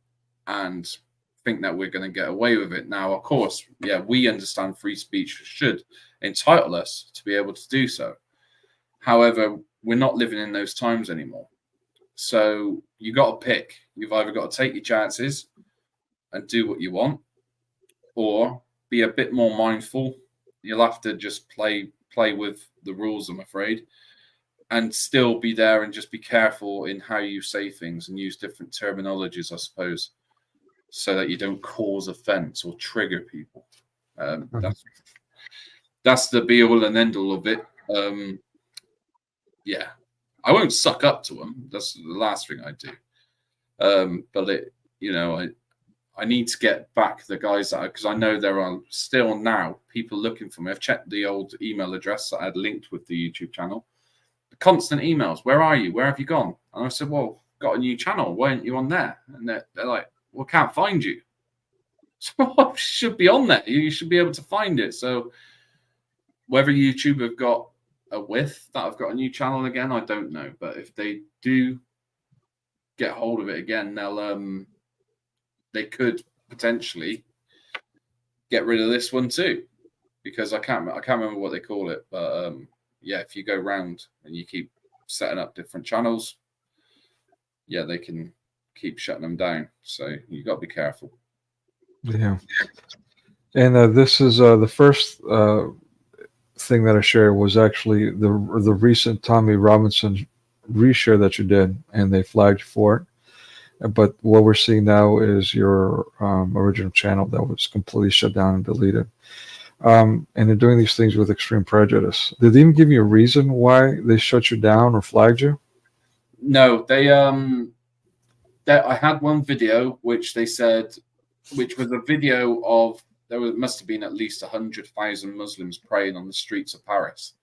and think that we're going to get away with it? Now, of course, yeah, we understand free speech should entitle us to be able to do so. However, we're not living in those times anymore. So you got to pick. You've either got to take your chances and do what you want, or be a bit more mindful. You'll have to just play with the rules, I'm afraid, and still be there and just be careful in how you say things and use different terminologies, I suppose, so that you don't cause offense or trigger people. That's the be all and end all of it. Yeah, I won't suck up to them. That's the last thing I do. But it, you know, I need to get back the guys that, because I know there are still now people looking for me. I've checked the old email address that I had linked with the YouTube channel. The constant emails. Where are you? Where have you gone? And I said, well, got a new channel. Why aren't you on there? And they're like, well, can't find you. So I should be on there. You should be able to find it. So whether YouTube have got a whiff that I've got a new channel again, I don't know. But if they do get hold of it again, they could potentially get rid of this one too, because I can't remember what they call it. But yeah, if you go round and you keep setting up different channels, yeah, they can keep shutting them down. So you got to be careful. Yeah. And this is the first thing that I shared was actually the recent Tommy Robinson reshare that you did, and they flagged you for it. But what we're seeing now is your original channel that was completely shut down and deleted. And they're doing these things with extreme prejudice. Did they even give you a reason why they shut you down or flagged you? No, they I had one video which they said, which was a video of must have been at least 100,000 Muslims praying on the streets of Paris,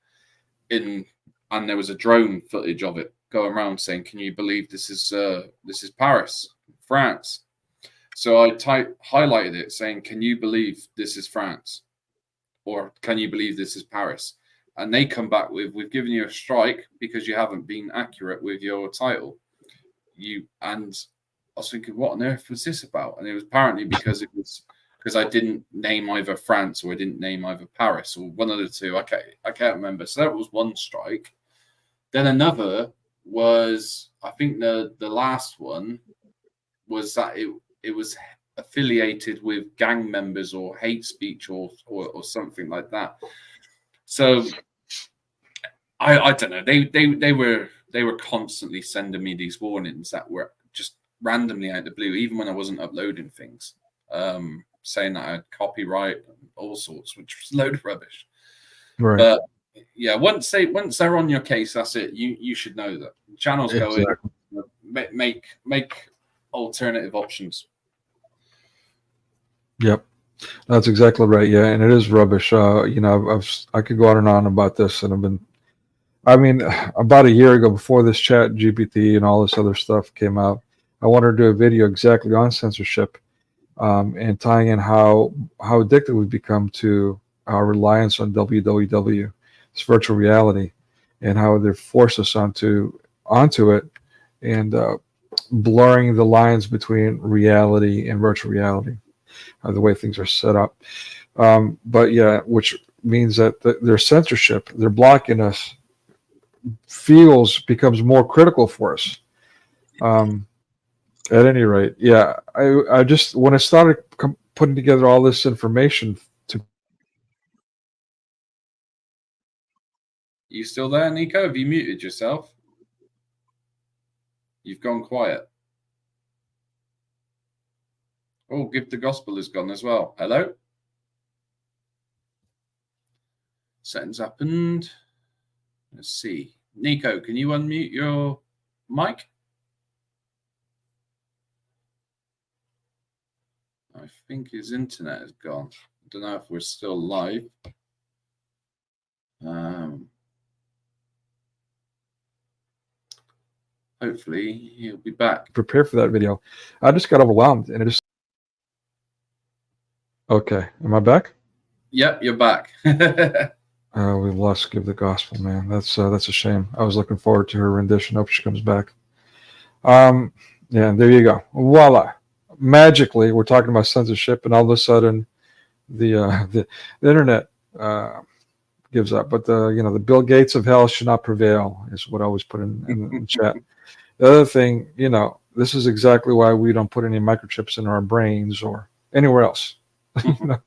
and there was a drone footage of it going around saying, "Can you believe this is Paris, France?" So I highlighted it saying, "Can you believe this is France?" or "Can you believe this is Paris?" And they come back with, "We've given you a strike because you haven't been accurate with your title." And I was thinking, what on earth was this about? And it was apparently because I didn't name either France or I didn't name either Paris, or one of the two. I can't remember. So that was one strike. Then another was, I think the last one was that it was affiliated with gang members or hate speech or something like that. So I don't know. They were constantly sending me these warnings that were just randomly out of the blue, even when I wasn't uploading things, saying that I had copyright and all sorts, which was a load of rubbish. Right. But yeah, once they're on your case, that's it. You should know that channels go in, make alternative options. Yep, that's exactly right. Yeah, and it is rubbish. I could go on and on about this, and about a year ago, before this Chat GPT and all this other stuff came out, I wanted to do a video exactly on censorship, and tying in how addicted we've become to our reliance on www, it's virtual reality, and how they've forced us onto it, and blurring the lines between reality and virtual reality, the way things are set up. But yeah, which means that their censorship, they're blocking us, becomes more critical for us. At any rate, yeah, I just, when I started putting together all this information You still there, Nico? Have you muted yourself? You've gone quiet. Oh, Give the Gospel is gone as well. Hello? Something's happened. Let's see. Nico, can you unmute your mic? I think his internet is gone. I don't know if we're still live. hopefully he'll be back. Prepare for that video. I just got overwhelmed, and it just. Okay, am I back? Yep, you're back. We've lost Give the Gospel, man. That's a shame. I was looking forward to her rendition. Hope she comes back. Yeah, there you go. Voila. Magically, we're talking about censorship, and all of a sudden, the internet gives up. But the Bill Gates of hell should not prevail is what I always put in the chat. The other thing, this is exactly why we don't put any microchips in our brains or anywhere else. Yeah.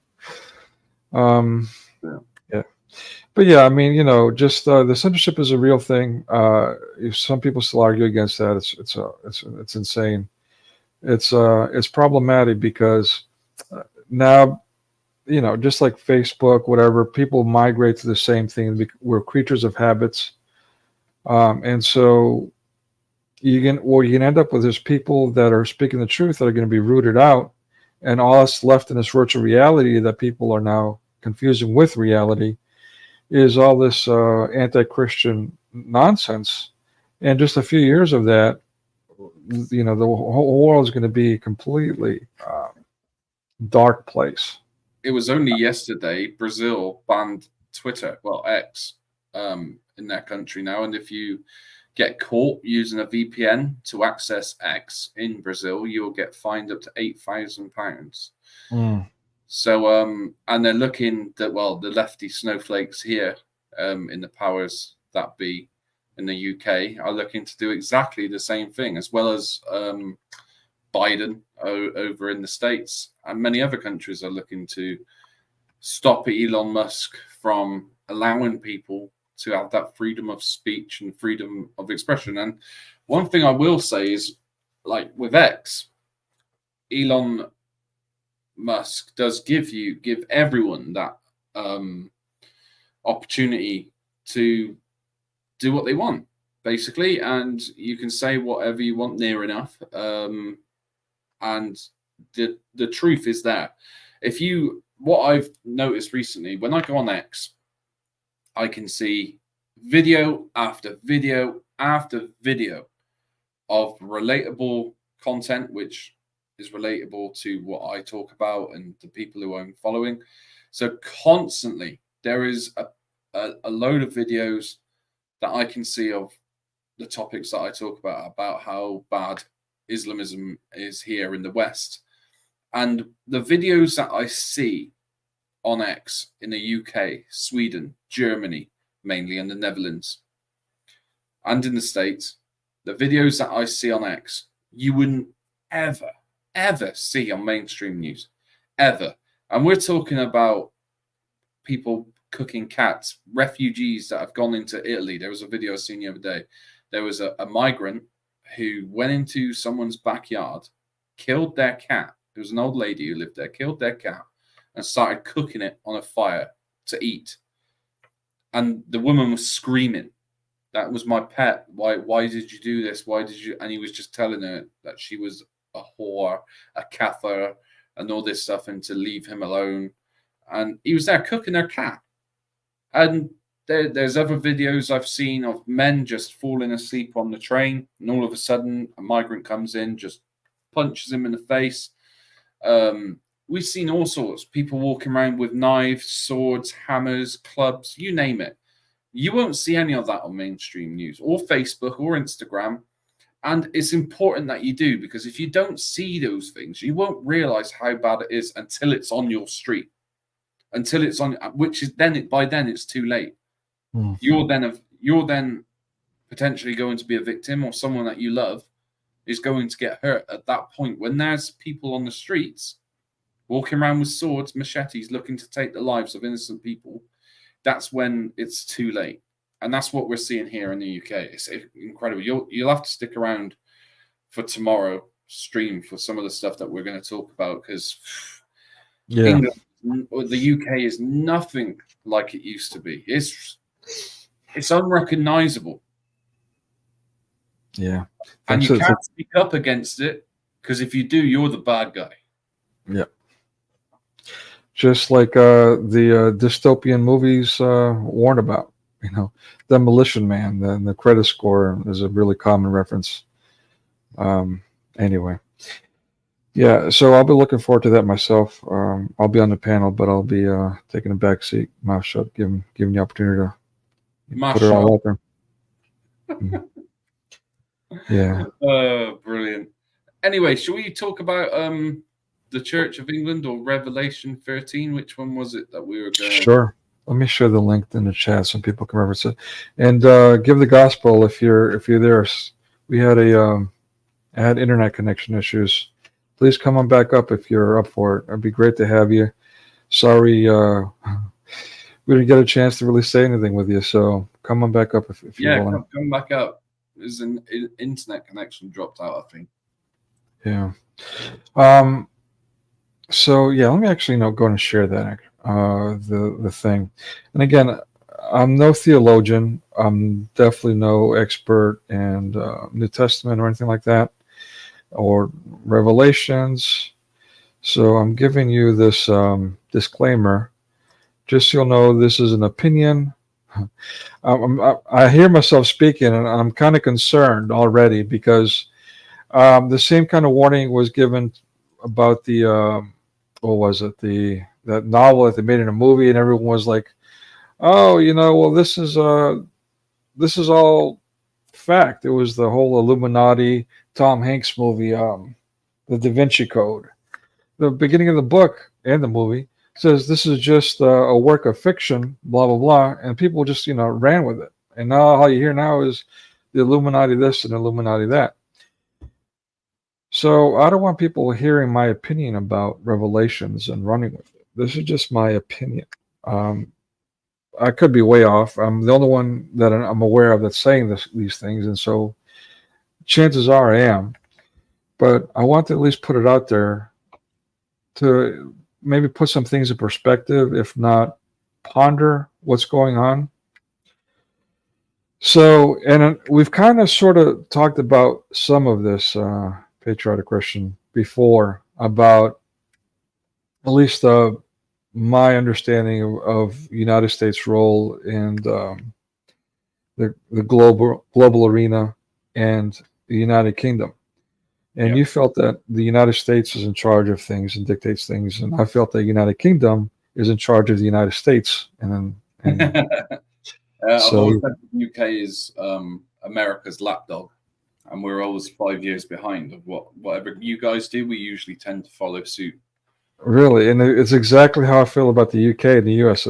But yeah, I mean, just the censorship is a real thing. Some people still argue against that. It's insane. It's problematic because now, just like Facebook, whatever, people migrate to the same thing. We're creatures of habits, and so you can end up with there's people that are speaking the truth that are going to be rooted out, and all that's left in this virtual reality that people are now confusing with reality is all this anti-Christian nonsense. And just a few years of that, the whole world is going to be a completely dark place. It was only yesterday Brazil banned Twitter, well, X, in their country now. And if you get caught using a VPN to access X in Brazil, you'll get fined up to £8,000. So, and they're looking that, the lefty snowflakes here in the powers that be in the UK are looking to do exactly the same thing, as well as Biden over in the States, and many other countries are looking to stop Elon Musk from allowing people to have that freedom of speech and freedom of expression. And one thing I will say is, like with X, Elon Musk does give everyone that opportunity to do what they want, basically, and you can say whatever you want near enough. And the truth is that what I've noticed recently, when I go on X, I can see video after video after video of relatable content, which is relatable to what I talk about and the people who I'm following. So constantly there is a load of videos that I can see of the topics that I talk about how bad Islamism is here in the West. And the videos that I see on X in the UK, Sweden, Germany, mainly, and the Netherlands, and in the States, the videos that I see on X, you wouldn't ever see on mainstream news, ever. And we're talking about people cooking cats, refugees that have gone into Italy. There was a video I seen the other day. There was a migrant who went into someone's backyard, killed their cat. There was an old lady who lived there, killed their cat, and started cooking it on a fire to eat. And the woman was screaming, "That was my pet. Why did you do this? Why did you?" And he was just telling her that she was a whore, a kafir, and all this stuff, and to leave him alone. And he was there cooking her cat. And there's other videos I've seen of men just falling asleep on the train, and all of a sudden a migrant comes in, just punches him in the face. We've seen all sorts. People walking around with knives, swords, hammers, clubs, you name it. You won't see any of that on mainstream news or Facebook or Instagram. And it's important that you do, because if you don't see those things, you won't realize how bad it is until it's on your street. Until it's on, which is then by then it's too late. You're then potentially going to be a victim, or someone that you love is going to get hurt at that point. When there's people on the streets walking around with swords, machetes, looking to take the lives of innocent people, that's when it's too late. And that's what we're seeing here in the UK. It's incredible. You'll have to stick around for tomorrow stream for some of the stuff that we're going to talk about, because England, the UK is nothing like it used to be. It's unrecognizable. Yeah. And you can't speak up against it, because if you do, you're the bad guy. Yeah. Just like the dystopian movies warn about. You know, Demolition Man, the credit score is a really common reference. Anyway, yeah, so I'll be looking forward to that myself. I'll be on the panel, but I'll be taking a back seat, mouth shut, giving the opportunity to put it all out there. Yeah. Brilliant. Anyway, shall we talk about the Church of England or Revelation 13? Which one was it that we were going? Sure. Let me share the link in the chat so people can reference it. And give the gospel if you're there. We had I had internet connection issues. Please come on back up if you're up for it. It'd be great to have you. Sorry, we didn't get a chance to really say anything with you, so come on back up if you're willing. Come back up. There's an internet connection dropped out, I think. Yeah. So yeah, let me actually go and share that the thing. And again, I'm no theologian. I'm definitely no expert in New Testament or anything like that, or Revelations. So I'm giving you this disclaimer, just so you'll know this is an opinion. I hear myself speaking, and I'm kind of concerned already because the same kind of warning was given about the what was it, that novel that they made in a movie, and everyone was like, "Oh, well, this is all fact." It was the whole Illuminati Tom Hanks movie, the Da Vinci Code. The beginning of the book and the movie says this is just a work of fiction, blah blah blah, and people just ran with it. And now all you hear now is the Illuminati this and Illuminati that. So I don't want people hearing my opinion about Revelations and running with it. This is just my opinion. I could be way off. I'm the only one that I'm aware of that's saying these things, and so chances are I am. But I want to at least put it out there to maybe put some things in perspective, if not ponder what's going on. So, and we've kind of sort of talked about some of this, Patriotic Christian, before, about at least my understanding of United States' role in the global arena and the United Kingdom. And you felt that the United States is in charge of things and dictates things, and I felt that the United Kingdom is in charge of the United States. And I've so, always said the UK is America's lapdog, and we're always 5 years behind of whatever you guys do. We usually tend to follow suit. Really, and it's exactly how I feel about the UK and the US.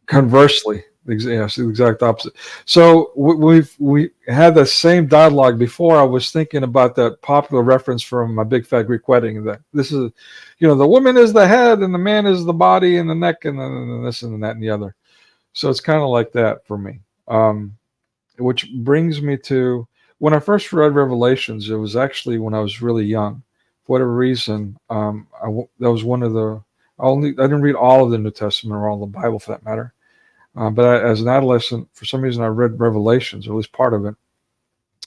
Conversely, it's the exact opposite. So we had the same dialogue before. I was thinking about that popular reference from My Big Fat Greek Wedding, that this is, the woman is the head and the man is the body and the neck and then this and that and the other. So it's kind of like that for me, which brings me to when I first read Revelations. It was actually when I was really young. For whatever reason, that was one of the I didn't read all of the New Testament or all the Bible for that matter. But as an adolescent, for some reason, I read Revelations, or at least part of it.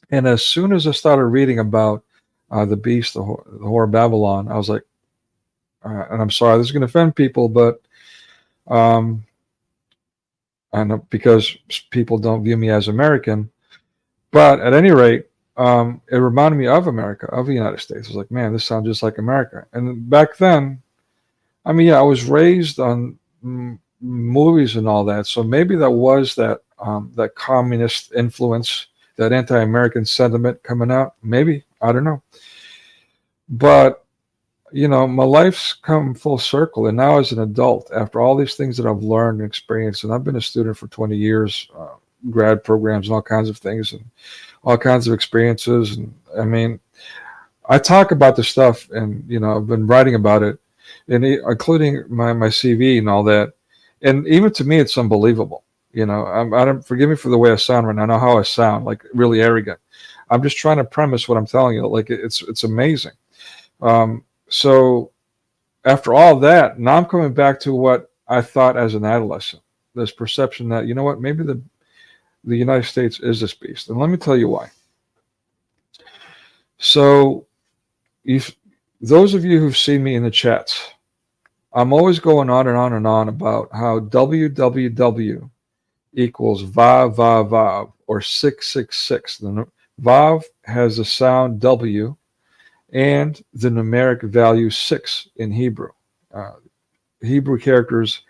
And as soon as I started reading about the beast, the whore of Babylon, I was like, and I'm sorry, this is going to offend people, but I know because people don't view me as American. But at any rate, it reminded me of America, of the United States. I was like, man, this sounds just like America. And back then, I was raised on movies and all that, so maybe that was that communist influence, that anti-American sentiment coming out. Maybe, I don't know. But my life's come full circle, and now as an adult, after all these things that I've learned and experienced, and I've been a student for 20 years, grad programs and all kinds of things and all kinds of experiences. And I talk about this stuff, and I've been writing about it, and including my CV and all that. And even to me, it's unbelievable. I don't, forgive me for the way I sound right now. I know how I sound, like really arrogant. I'm just trying to premise what I'm telling you. Like it's amazing. So after all that, now I'm coming back to what I thought as an adolescent. This perception that, maybe the United States is this beast. And let me tell you why. So if those of you who've seen me in the chats, I'm always going on and on and on about how www equals Vav, Vav, Vav, or 666. The Vav has the sound W and the numeric value 6 in Hebrew. Hebrew characters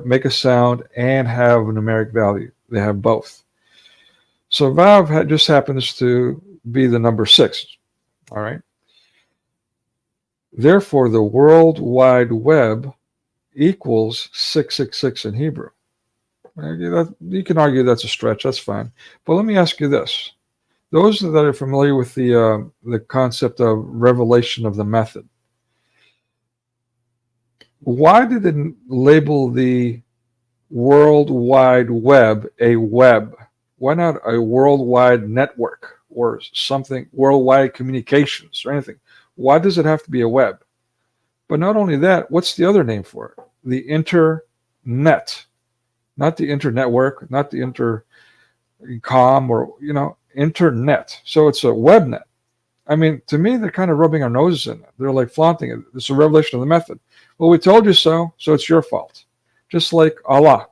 make a sound and have a numeric value. They have both. So Vav just happens to be the number 6. All right. Therefore, the World Wide Web equals 666 in Hebrew. You can argue that's a stretch. That's fine. But let me ask you this. Those that are familiar with the concept of revelation of the method, why did it label the World Wide Web a web? Why not a worldwide network or something, worldwide communications or anything? Why does it have to be a web? But not only that, what's the other name for it? The internet. Not the internetwork, not the intercom or, internet. So it's a web net. I mean, to me, they're kind of rubbing our noses in it. They're like flaunting it. It's a revelation of the method. Well, we told you so, so it's your fault. Just like Allah,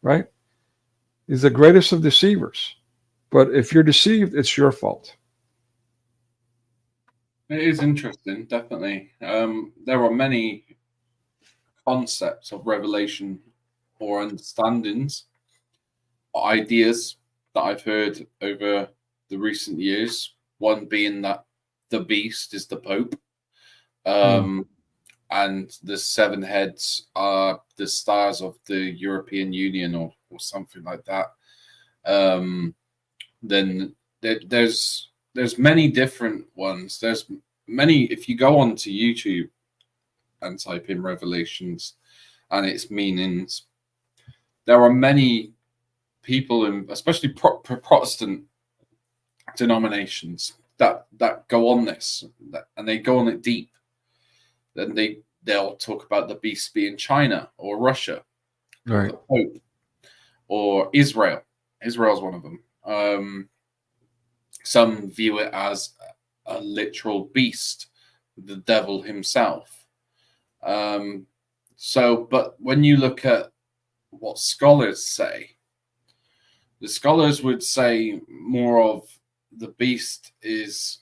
right? He's the greatest of deceivers. But if you're deceived, it's your fault. It is interesting, definitely. There are many concepts of revelation or understandings, ideas that I've heard over the recent years. One being that the beast is the Pope, and the 7 heads are the stars of the European Union or something like that. Then there's many different ones. There's many. If you go onto YouTube and type in revelations and its meanings, there are many people, especially Protestant denominations, that go on this, and they go on it deep. Then they'll talk about the beast being China or Russia, right, or the Pope, or Israel. Israel's one of them. Some view it as a literal beast, the devil himself. But when you look at what scholars say, the scholars would say more of the beast is,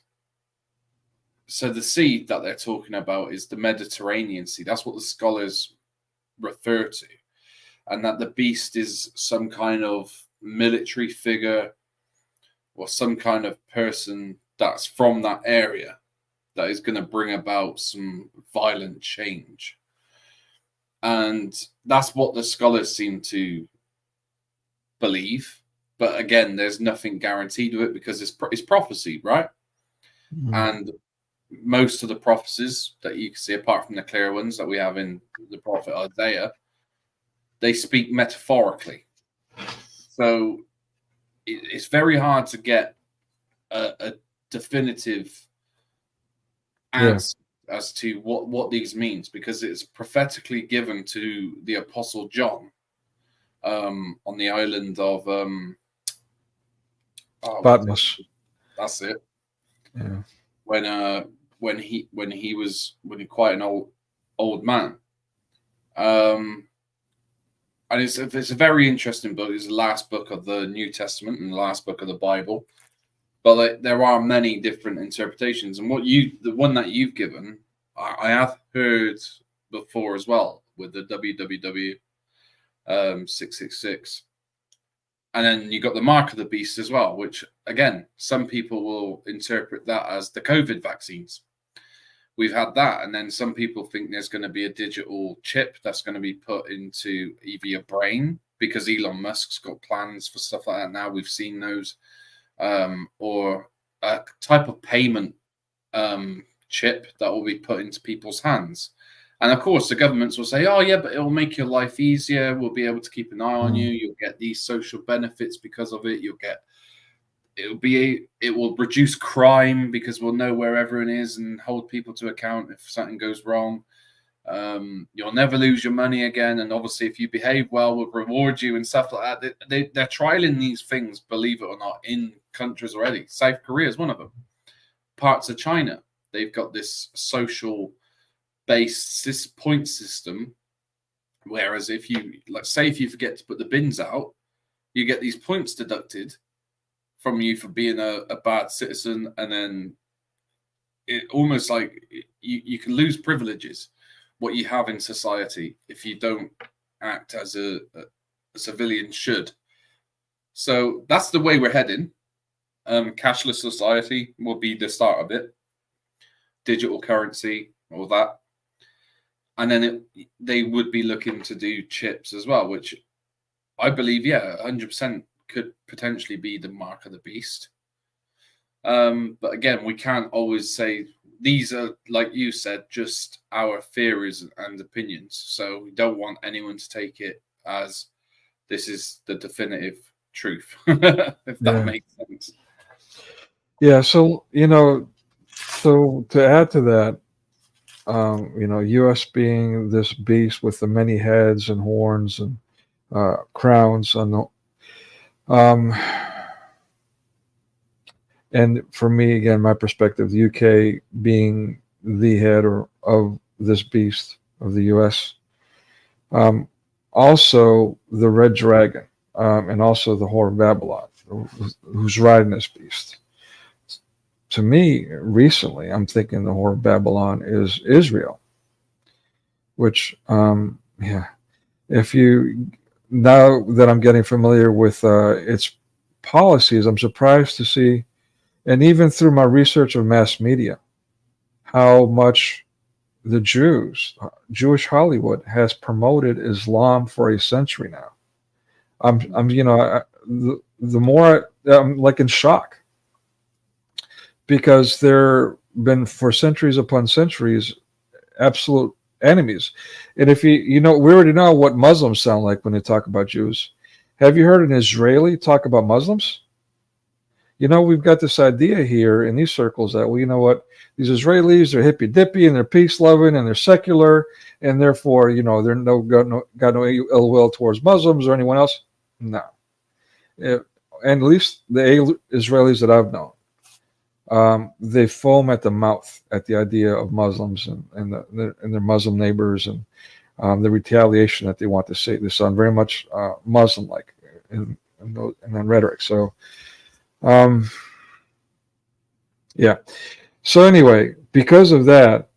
so the sea that they're talking about is the Mediterranean Sea. That's what the scholars refer to. And that the beast is some kind of military figure or some kind of person that's from that area that is going to bring about some violent change. And that's what the scholars seem to believe. But again, there's nothing guaranteed with it because it's prophecy, right? Mm-hmm. And most of the prophecies that you can see, apart from the clear ones that we have in the prophet Isaiah, they speak metaphorically. So it's very hard to get a definitive answer as to what these means, because it's prophetically given to the Apostle John on the island of Patmos. That's it. Yeah. When he was quite an old man. And it's a very interesting book. It's the last book of the New Testament and the last book of the Bible. But there are many different interpretations. And the one that you've given, I have heard before as well with the WWW 666. And then you got the mark of the beast as well, which, again, some people will interpret that as the COVID vaccines. We've had that. And then some people think there's going to be a digital chip that's going to be put into either your brain, because Elon Musk's got plans for stuff like that now. We've seen those. Or a type of payment chip that will be put into people's hands. And of course, the governments will say, oh, yeah, but it'll make your life easier. We'll be able to keep an eye on you. You'll get these social benefits because of it. It will reduce crime because we'll know where everyone is and hold people to account if something goes wrong. You'll never lose your money again. And obviously, if you behave well, we'll reward you and stuff like that. They're trialing these things, believe it or not, in countries already. South Korea is one of them. Parts of China, they've got this social based point system, whereas if you forget to put the bins out, you get these points deducted from you for being a bad citizen, and then it almost like you can lose privileges, what you have in society, if you don't act as a civilian should. So that's the way we're heading. Cashless society will be the start of it. Digital currency, all that. And then they would be looking to do chips as well, which I believe, 100% could potentially be the mark of the beast. But again, we can't always say these are, like you said, just our theories and opinions. So we don't want anyone to take it as this is the definitive truth, if that makes sense. Yeah. So, so to add to that, U.S. being this beast with the many heads and horns and crowns on the, and for me, again, my perspective, the UK being the head of this beast of the US. Also, the Red Dragon, and also the Whore of Babylon, who's riding this beast. To me, recently, I'm thinking the Whore of Babylon is Israel, which, if you, now that I'm getting familiar with its policies, I'm surprised to see, and even through my research of mass media, how much the Jewish Hollywood has promoted Islam for a century now. The more I'm like in shock, because they're been for centuries upon centuries absolute enemies. And if we already know what Muslims sound like when they talk about Jews. Have you heard an Israeli talk about Muslims? We've got this idea here in these circles that, well, you know what, these Israelis are hippy dippy and they're peace loving and they're secular, and therefore, they're got no ill will towards Muslims or anyone else. No. And at least the Israelis that I've known, they foam at the mouth at the idea of Muslims and their Muslim neighbors, and the retaliation that they want to see. They sound very much Muslim-like in that rhetoric. So, So anyway, because of that,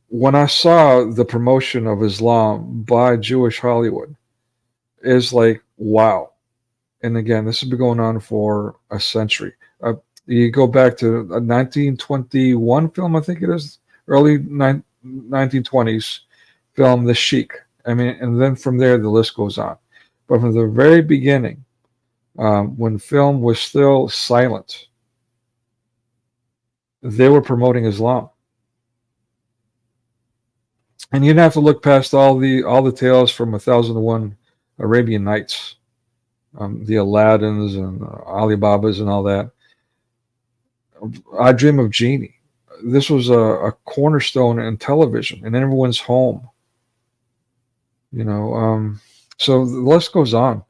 when I saw the promotion of Islam by Jewish Hollywood, it's like, wow. And again, this has been going on for a century. You go back to a 1921 film, I think it is, early 1920s film, The Sheik. And then from there, the list goes on. But from the very beginning, when film was still silent, they were promoting Islam. And you'd have to look past all the tales from 1001 Arabian Nights, the Aladdins and Alibabas and all that. I Dream of Jeannie. This was a cornerstone in television in everyone's home. So the list goes on.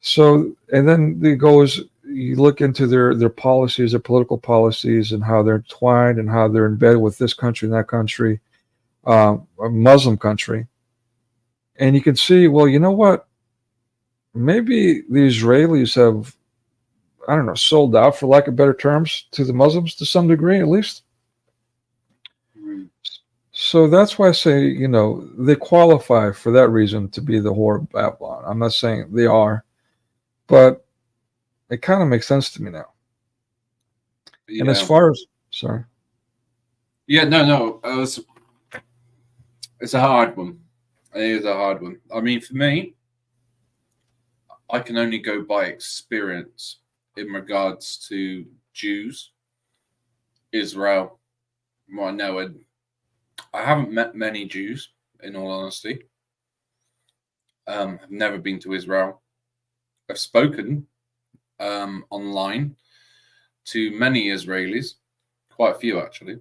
So, and then it goes, you look into their policies, their political policies, and how they're entwined and how they're in bed with this country and that country, a Muslim country. And you can see, well, you know what? Maybe the Israelis have, I don't know, sold out, for lack of better terms, to the Muslims to some degree, at least. So that's why I say, they qualify for that reason to be the Whore of Babylon. I'm not saying they are, but it kind of makes sense to me now. Yeah. And as far as, sorry. Yeah, no. It's a hard one. It is a hard one. For me, I can only go by experience in regards to Jews, Israel, what I know. And I haven't met many Jews, in all honesty. I've never been to Israel. I've spoken online to many Israelis, quite a few actually,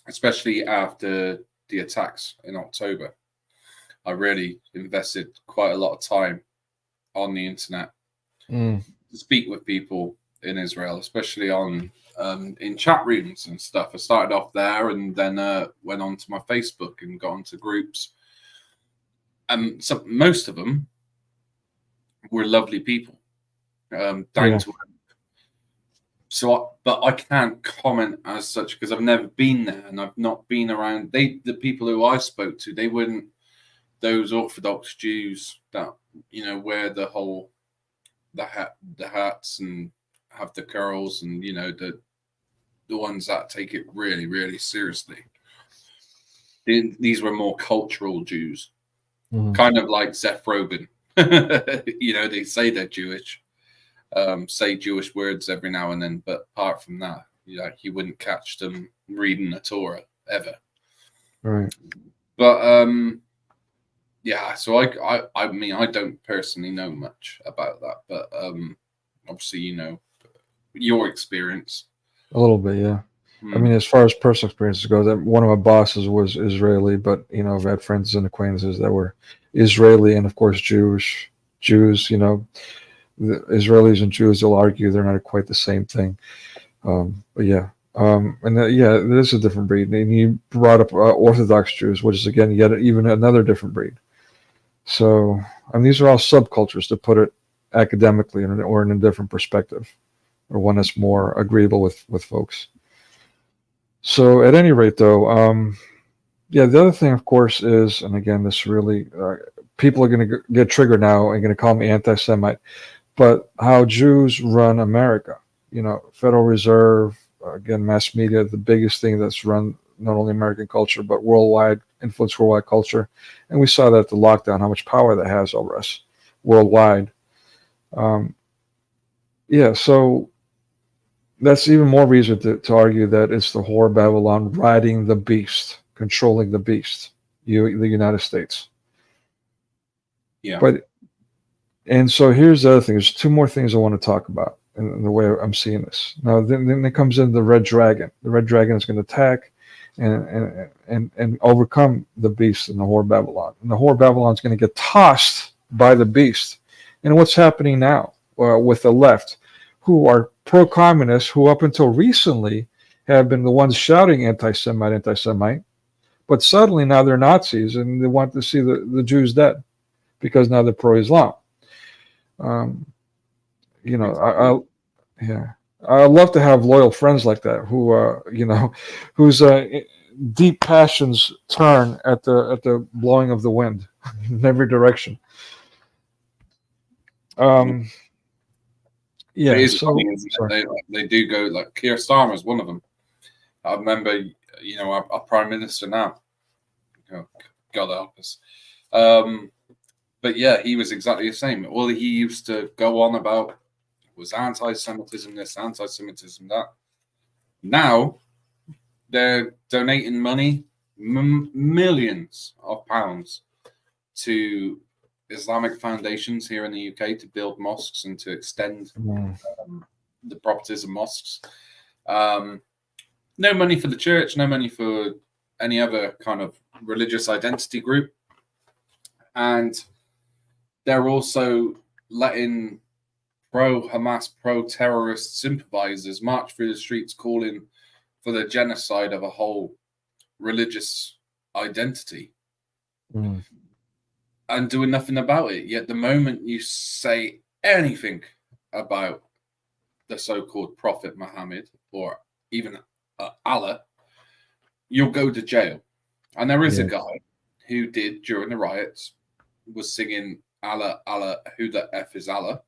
especially after the attacks in October. I really invested quite a lot of time on the internet to speak with people in Israel, especially on in chat rooms and stuff. I started off there and then went on to my Facebook and got onto groups. most of them were lovely people, down to earth. But I can't comment as such because I've never been there and I've not been around. The people who I spoke to, they weren't those Orthodox Jews that wear the hats and have the curls, and the ones that take it really, really seriously. These were more cultural Jews, kind of like Seth Rogen. They say they're Jewish. Say Jewish words every now and then, but apart from that, you wouldn't catch them reading the Torah ever. Right. But yeah. So I mean, I don't personally know much about that, but obviously, your experience. A little bit, yeah. I mean, as far as personal experiences go, that one of my bosses was Israeli, but I've had friends and acquaintances that were Israeli and of course Jews. The Israelis and Jews will argue they're not quite the same thing, but yeah, this is a different breed. And you brought up Orthodox Jews, which is again yet even another different breed. So these are all subcultures, to put it academically, or in a different perspective, or one that's more agreeable with folks. So at any rate, though, the other thing, of course, is, and again, this really people are going to get triggered now and going to call me anti-Semite. But how Jews run America, Federal Reserve, again, mass media, the biggest thing that's run not only American culture, but worldwide, influence worldwide culture. And we saw that at the lockdown, how much power that has over us worldwide. So that's even more reason to argue that it's the whore of Babylon riding the beast, controlling the beast, the United States. Yeah. And so here's the other thing. There's two more things I want to talk about in the way I'm seeing this. Now, then it comes in the red dragon. The red dragon is going to attack and overcome the beast in the whore of Babylon. And the whore of Babylon is going to get tossed by the beast. And what's happening now with the left, who are pro-communist, who up until recently have been the ones shouting anti-Semite, but suddenly now they're Nazis and they want to see the Jews dead because now they're pro-Islam. I love to have loyal friends like that who, whose deep passions turn at the blowing of the wind in every direction. It is funny, isn't it? They do go, like Keir Starmer is one of them. I remember, our Prime Minister now. God help us. But yeah, he was exactly the same. All he used to go on about was anti-Semitism this, anti-Semitism that. Now they're donating money, millions of pounds, to Islamic foundations here in the UK to build mosques and to extend the properties of mosques. No money for the church, no money for any other kind of religious identity group. And they're also letting pro-Hamas, pro-terrorist sympathizers march through the streets calling for the genocide of a whole religious identity and doing nothing about it. Yet the moment you say anything about the so-called Prophet Muhammad or even Allah, you'll go to jail. And there is a guy who did, during the riots, was singing Allah, Allah, who the F is Allah?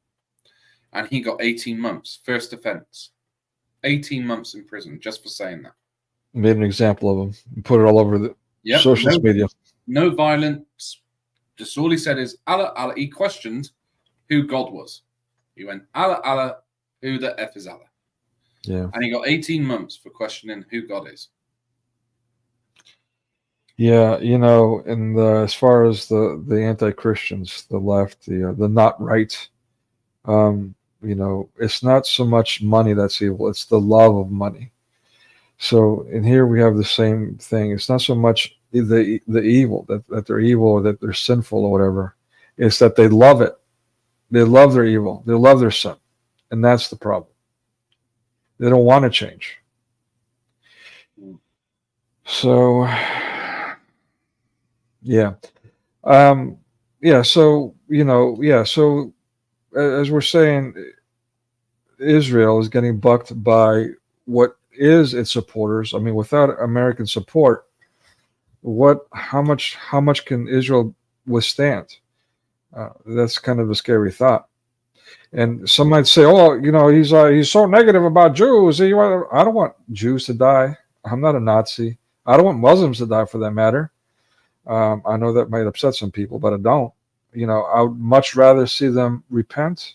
And he got 18 months, first offense. 18 months in prison just for saying that. Made an example of him. Put it all over the social media. No violence. Just all he said is Allah, Allah. He questioned who God was. He went, Allah, Allah, who the F is Allah? Yeah. And he got 18 months for questioning who God is. Yeah, and as far as the anti-Christians, the left, the not right, it's not so much money that's evil; it's the love of money. So, and here we have the same thing. It's not so much the evil that they're evil or that they're sinful or whatever. It's that they love it. They love their evil. They love their sin, and that's the problem. They don't want to change. So. Yeah. yeah, so so as we're saying, Israel is getting bucked by what is its supporters. I mean, without American support, how much can Israel withstand? That's kind of a scary thought. And some might say, "Oh, he's so negative about Jews. I don't want Jews to die. I'm not a Nazi. I don't want Muslims to die, for that matter." I know that might upset some people, but I don't. I would much rather see them repent.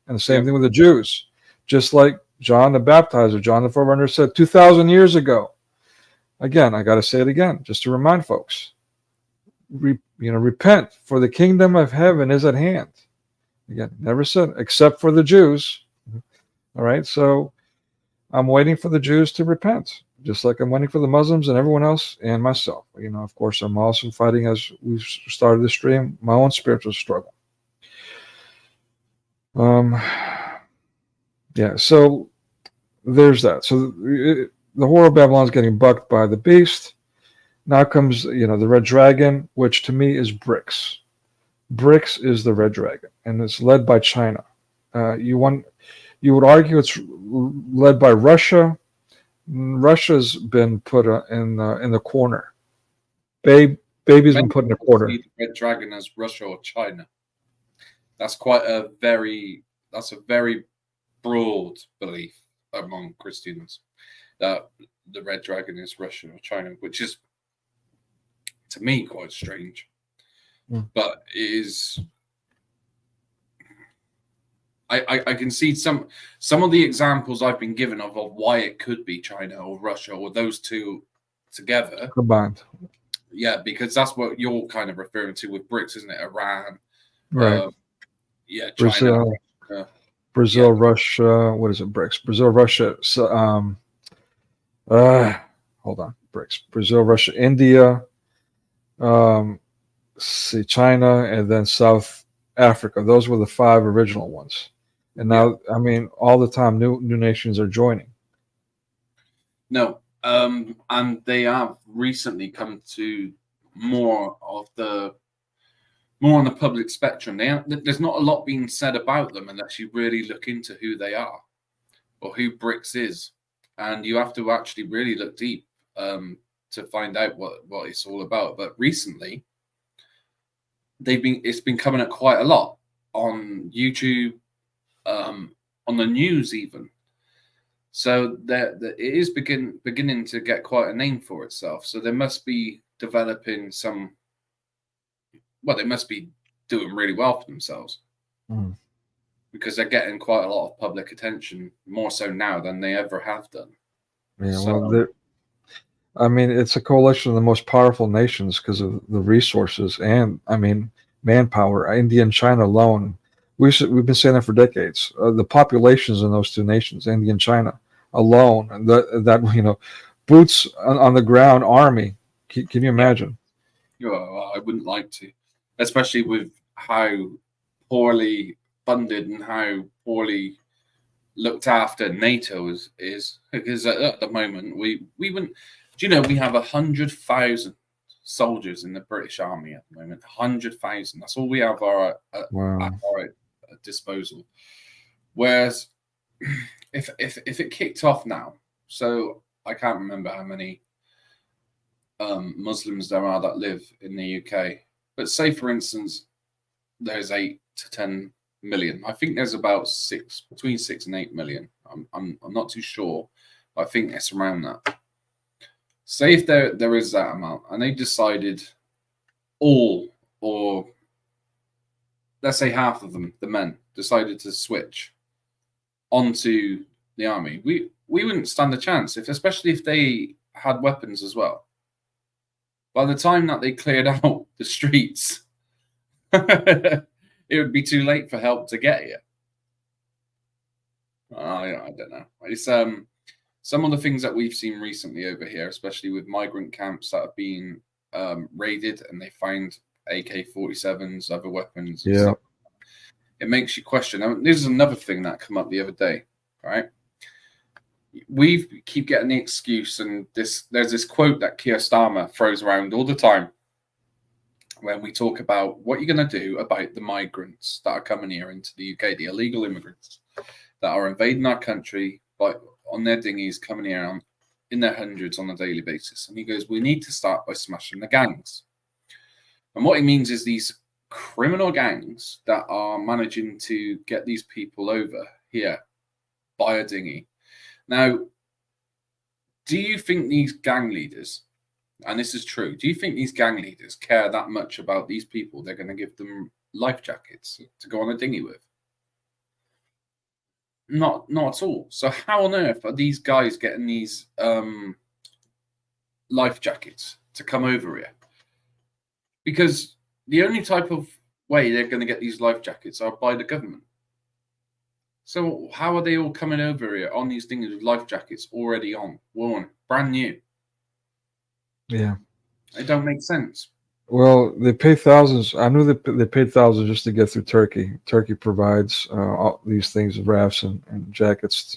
And the same thing with the Jews. Just like John the Baptizer, John the Forerunner said 2,000 years ago. Again, I got to say it again, just to remind folks. Repent, for the kingdom of heaven is at hand. Again, never said, except for the Jews. All right, so I'm waiting for the Jews to repent, just like I'm waiting for the Muslims and everyone else and myself. Of course, I'm also fighting, as we started the stream, my own spiritual struggle. So there's that. So the Whore of Babylon is getting bucked by the beast. Now comes, the red dragon, which to me is BRICS. BRICS is the red dragon, and it's led by China. You would argue it's led by Russia. Russia's been put in the corner. Baby's been put in the corner. The red dragon as Russia or China. That's a very broad belief among Christians that the red dragon is Russia or China, which is, to me, quite strange. But it is. I can see some of the examples I've been given of why it could be China or Russia or those two together combined. Yeah, because that's what you're kind of referring to with BRICS, isn't it? Iran, right? China, Brazil, Russia. What is it? BRICS. Brazil, Russia. So, hold on. BRICS. Brazil, Russia, India. China, and then South Africa. Those were the 5 original ones. And now, I mean, all the time, new nations are joining. No, and they have recently come to more on the public spectrum. There's not a lot being said about them unless you really look into who they are or who BRICS is, and you have to actually really look deep to find out what it's all about. But recently, it's been coming up quite a lot on YouTube, on the news even. So it is beginning to get quite a name for itself. So they must be developing they must be doing really well for themselves because they're getting quite a lot of public attention, more so now than they ever have done. Yeah, so, I mean, it's a coalition of the most powerful nations because of the resources and, I mean, manpower. India and China alone, we've been saying that for decades. The populations in those two nations, India and China alone, that boots on the ground army. Can you imagine? Well, I wouldn't like to, especially with how poorly funded and how poorly looked after NATO is because at the moment we wouldn't. Do you know we have 100,000 soldiers in the British Army at the moment? 100,000. That's all we have at our disposal. Whereas if it kicked off now, so I can't remember how many Muslims there are that live in the UK, but say for instance there's 8 to 10 million. I think there's about between 6 and 8 million. I'm not too sure, but I think it's around that. Say if there is that amount, and they decided all, or let's say half of them, the men, decided to switch onto the army, we wouldn't stand a chance, especially if they had weapons as well. By the time that they cleared out the streets, it would be too late for help to get here. I don't know. It's some of the things that we've seen recently over here, especially with migrant camps that have been raided and they find AK-47s, other weapons. And stuff. It makes you question. I mean, this is another thing that came up the other day, right? We keep getting the excuse, and there's this quote that Keir Starmer throws around all the time. when we talk about what you're going to do about the migrants that are coming here into the UK, the illegal immigrants that are invading our country on their dinghies, coming here in their hundreds on a daily basis. And he goes, we need to start by smashing the gangs. And what he means is these criminal gangs that are managing to get these people over here by a dinghy. Now, do you think these gang leaders, and this is true, do you think these gang leaders care that much about these people? They're going to give them life jackets to go on a dinghy with? Not at all. So how on earth are these guys getting these life jackets to come over here? Because the only type of way they're going to get these life jackets are by the government. So how are they all coming over here on these things with life jackets already on, worn, brand new? Yeah. It don't make sense. Well, they pay thousands. I knew they paid thousands just to get through Turkey. Turkey provides all these things, rafts and jackets.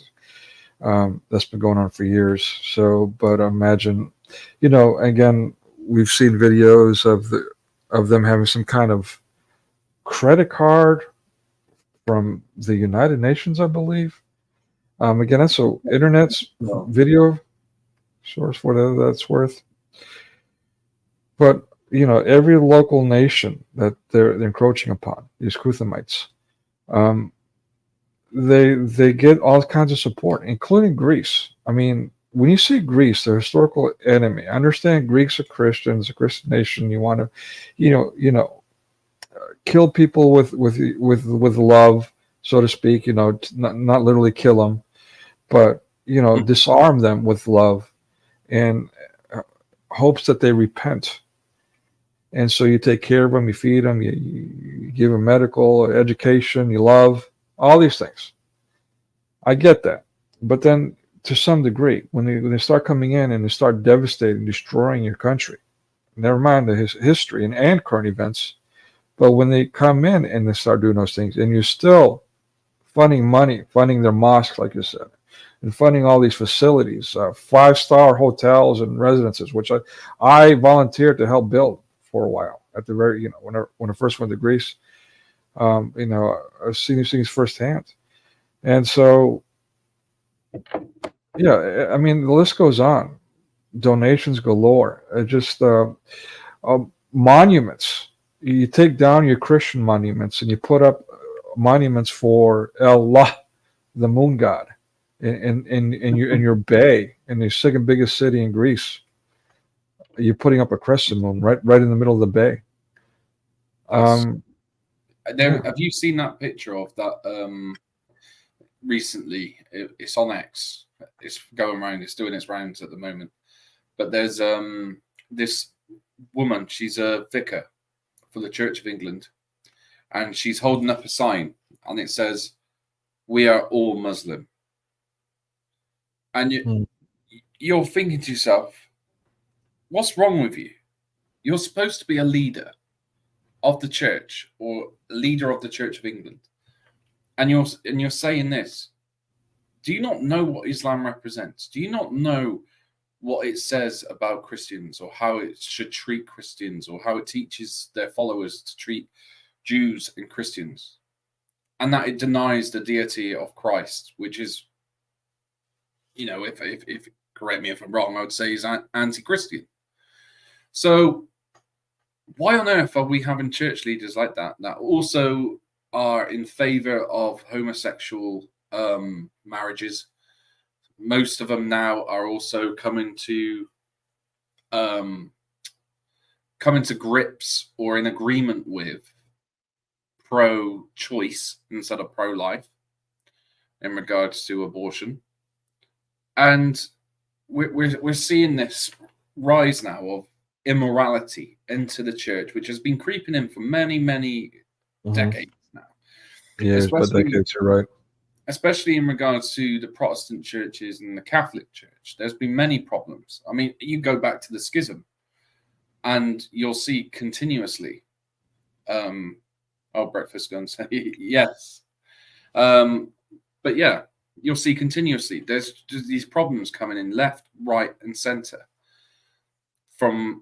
That's been going on for years. So, but imagine, again, we've seen videos of them having some kind of credit card from the United Nations, I believe. Again, that's so internet's video source, whatever that's worth. But every local nation that they're encroaching upon, these Kruthamites, they get all kinds of support, including Greece. I mean, when you see Greece, their historical enemy, I understand Greeks are Christians, a Christian nation. You want to, kill people with love, so to speak. Not literally kill them, but disarm them with love, and hopes that they repent. And so you take care of them, you feed them, you give them medical, education, you love, all these things. I get that. But then to some degree, when they start coming in and they start devastating, destroying your country, never mind the history and current events, but when they come in and they start doing those things, and you're still funding their mosques, like you said, and funding all these facilities, 5-star hotels and residences, which I volunteered to help build for a while at the very, when I first went to Greece, I've seen these things firsthand. And so, yeah, I mean, the list goes on. Donations galore. Just monuments. You take down your Christian monuments and you put up monuments for Allah, the moon god, in your bay, in the second biggest city in Greece. You're putting up a crescent moon right in the middle of the bay. Have you seen that picture of that recently? It's on X. It's going around. It's doing its rounds at the moment. But there's this woman. She's a vicar for the Church of England, and she's holding up a sign, and it says, "We are all Muslim." And you're thinking to yourself, what's wrong with you? You're supposed to be a leader of the church, or a leader of the Church of England, and you're saying this. Do you not know what Islam represents? Do you not know what it says about Christians, or how it should treat Christians, or how it teaches their followers to treat Jews and Christians, and that it denies the deity of Christ, which is, if correct me if I'm wrong, I would say is anti-Christian. So why on earth are we having church leaders like that also are in favor of homosexual marriages? Most of them now are also coming to grips or in agreement with pro-choice instead of pro-life in regards to abortion. And we're seeing this rise now of immorality into the church, which has been creeping in for many, many decades now. Yeah, but decades, you're right. Especially in regards to the Protestant churches and the Catholic Church. There's been many problems. I mean, you go back to the schism, and you'll see continuously. Breakfast guns. Yes. But yeah, you'll see continuously. There's just these problems coming in left, right, and center from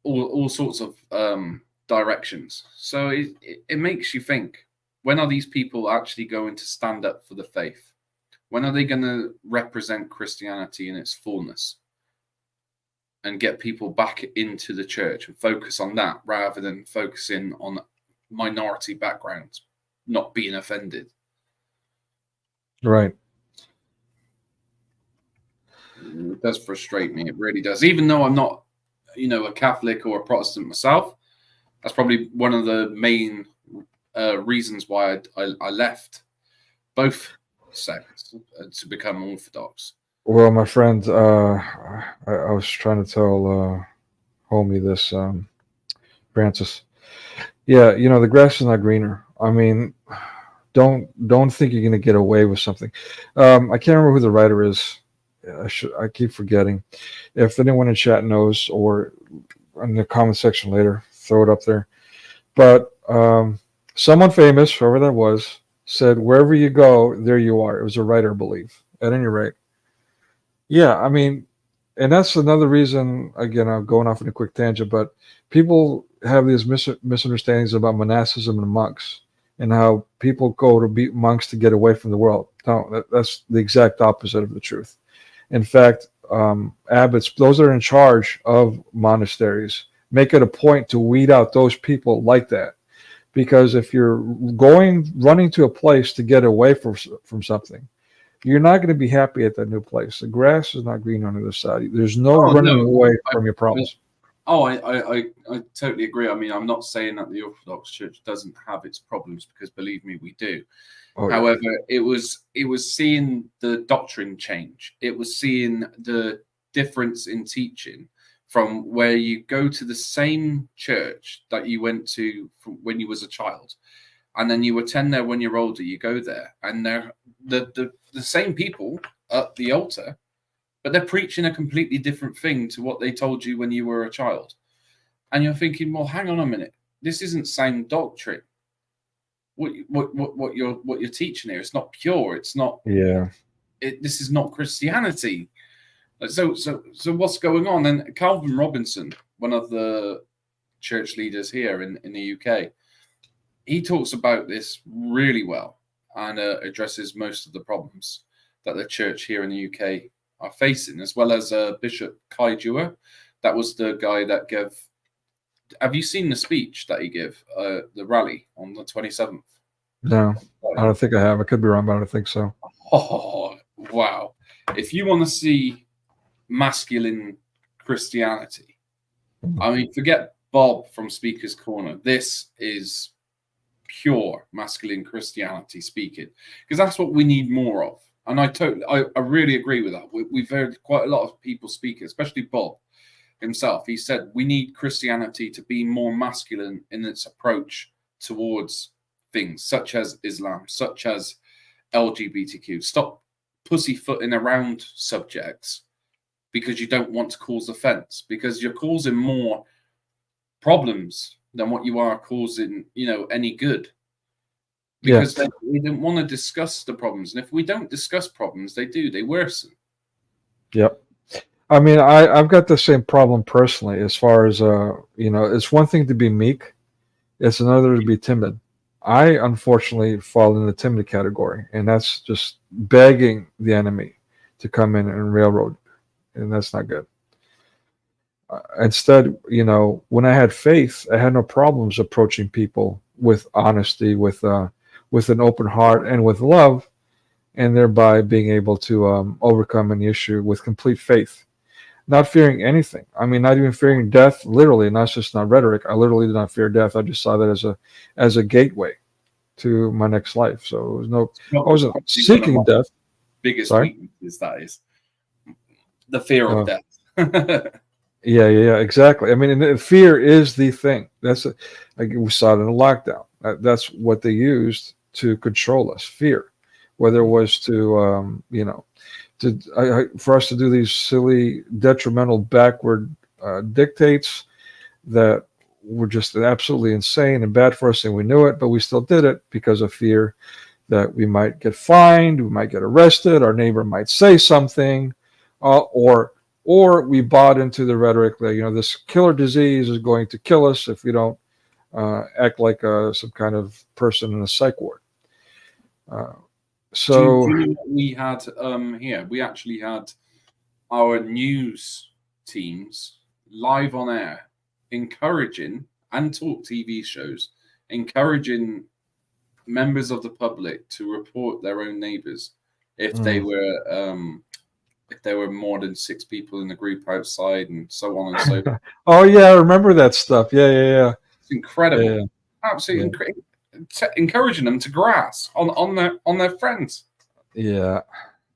all sorts of directions. So it makes you think, when are these people actually going to stand up for the faith? When are they going to represent Christianity in its fullness and get people back into the church and focus on that rather than focusing on minority backgrounds not being offended? Right. It does frustrate me. It really does. Even though I'm not, a Catholic or a Protestant myself, that's probably one of the main reasons why I left both sects to become Orthodox. Well, my friend, I was trying to tell homie this, Francis. Yeah, the grass is not greener. I mean, don't think you're going to get away with something. I can't remember who the writer is. I keep forgetting. If anyone in chat knows, or in the comment section later, throw it up there. But someone famous, whoever that was, said, "Wherever you go, there you are." It was a writer, I believe. At any rate, yeah. I mean, and that's another reason. Again, I'm going off on a quick tangent, but people have these misunderstandings about monasticism and monks, and how people go to be monks to get away from the world. No, that's the exact opposite of the truth. In fact, abbots, those that are in charge of monasteries, make it a point to weed out those people like that. Because if you're running to a place to get away from something, you're not going to be happy at that new place. The grass is not green on the other side. There's no running away from your problems. I totally agree. I mean, I'm not saying that the Orthodox Church doesn't have its problems, because believe me, we do. Oh, however, yeah. it was seeing the doctrine change. It was seeing the difference in teaching from where you go to the same church that you went to when you was a child, and then you attend there when you're older. You go there, and they're the same people at the altar, but they're preaching a completely different thing to what they told you when you were a child. And you're thinking, well, hang on a minute, this isn't sound doctrine. What you're teaching here, it's not pure. It's not. Yeah. This is not Christianity. So what's going on? And Calvin Robinson, one of the church leaders here in the UK, he talks about this really well and addresses most of the problems that the church here in the UK are facing, as well as Bishop Kai Dua. That was the guy that gave. Have you seen the speech that he gave, the rally on the 27th? No, I don't think I have. I could be wrong, but I don't think so. Oh, wow. If you want to see masculine Christianity, I mean, forget Bob from Speaker's Corner. This is pure masculine Christianity speaking, because that's what we need more of. And I really agree with that. We've heard quite a lot of people speak, especially Bob himself. He said we need Christianity to be more masculine in its approach towards things such as Islam, such as LGBTQ. Stop pussyfooting around subjects because you don't want to cause offense, because you're causing more problems than what you are causing, any good. Because we don't want to discuss the problems. And if we don't discuss problems, they worsen. Yep. I mean, I've got the same problem personally, as far as, it's one thing to be meek. It's another to be timid. I, unfortunately, fall in the timid category, and that's just begging the enemy to come in and railroad, and that's not good. Instead, when I had faith, I had no problems approaching people with honesty, with an open heart, and with love, and thereby being able to overcome an issue with complete faith, not fearing anything. I mean, not even fearing death, literally, and that's just not rhetoric. I literally did not fear death. I just saw that as a gateway to my next life. So it was I wasn't seeking death. Biggest weakness is the fear of death. Yeah, exactly. I mean, and fear is the thing. That's like we saw it in the lockdown. That's what they used to control us. Fear, whether it was to for us to do these silly, detrimental, backward dictates that were just absolutely insane and bad for us, and we knew it, but we still did it because of fear that we might get fined, we might get arrested, our neighbor might say something, or we bought into the rhetoric that this killer disease is going to kill us if we don't act like some kind of person in a psych ward. Do you know what we had here? We actually had our news teams live on air, encouraging and talk TV shows, encouraging members of the public to report their own neighbors if they were more than 6 people in the group outside, and so on and so forth. Oh yeah, I remember that stuff. Yeah. It's incredible. Yeah. Absolutely encouraging them to grass on their friends. Yeah.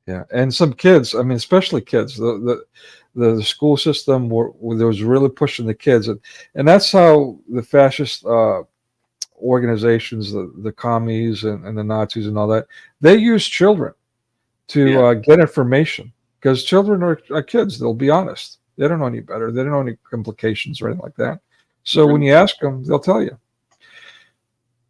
And some kids, I mean, especially kids, the school system was really pushing the kids, and that's how the fascist organizations, the commies and the Nazis and all that, they use children to get information, because children are kids. They'll be honest. They don't know any better. They don't know any implications or anything like that. So when you ask them, they'll tell you.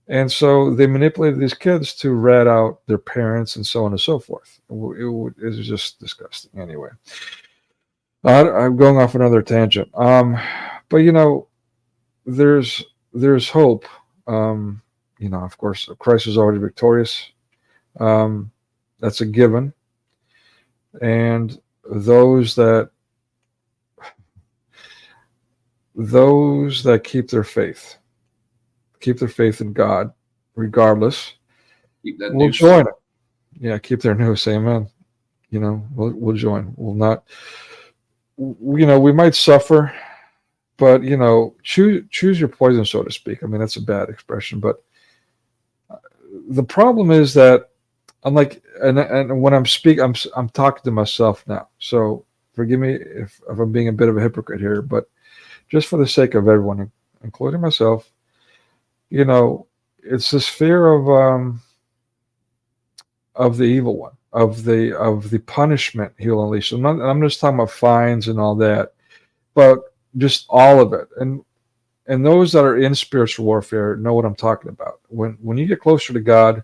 And so they manipulated these kids to rat out their parents and so on and so forth. It was just disgusting. Anyway, I'm going off another tangent. But there's hope. Of course, Christ is already victorious. That's a given. And those that keep their faith in God, regardless, will join it. Yeah, keep their noose. Amen. We'll join. We'll not. We might suffer, but choose your poison, so to speak. I mean, that's a bad expression, but the problem is that and when I'm speaking, I'm talking to myself now. So forgive me if I'm being a bit of a hypocrite here, but just for the sake of everyone, including myself, it's this fear of the evil one, of the punishment he'll unleash. I'm just talking about fines and all that, but just all of it. And those that are in spiritual warfare know what I'm talking about. When you get closer to God,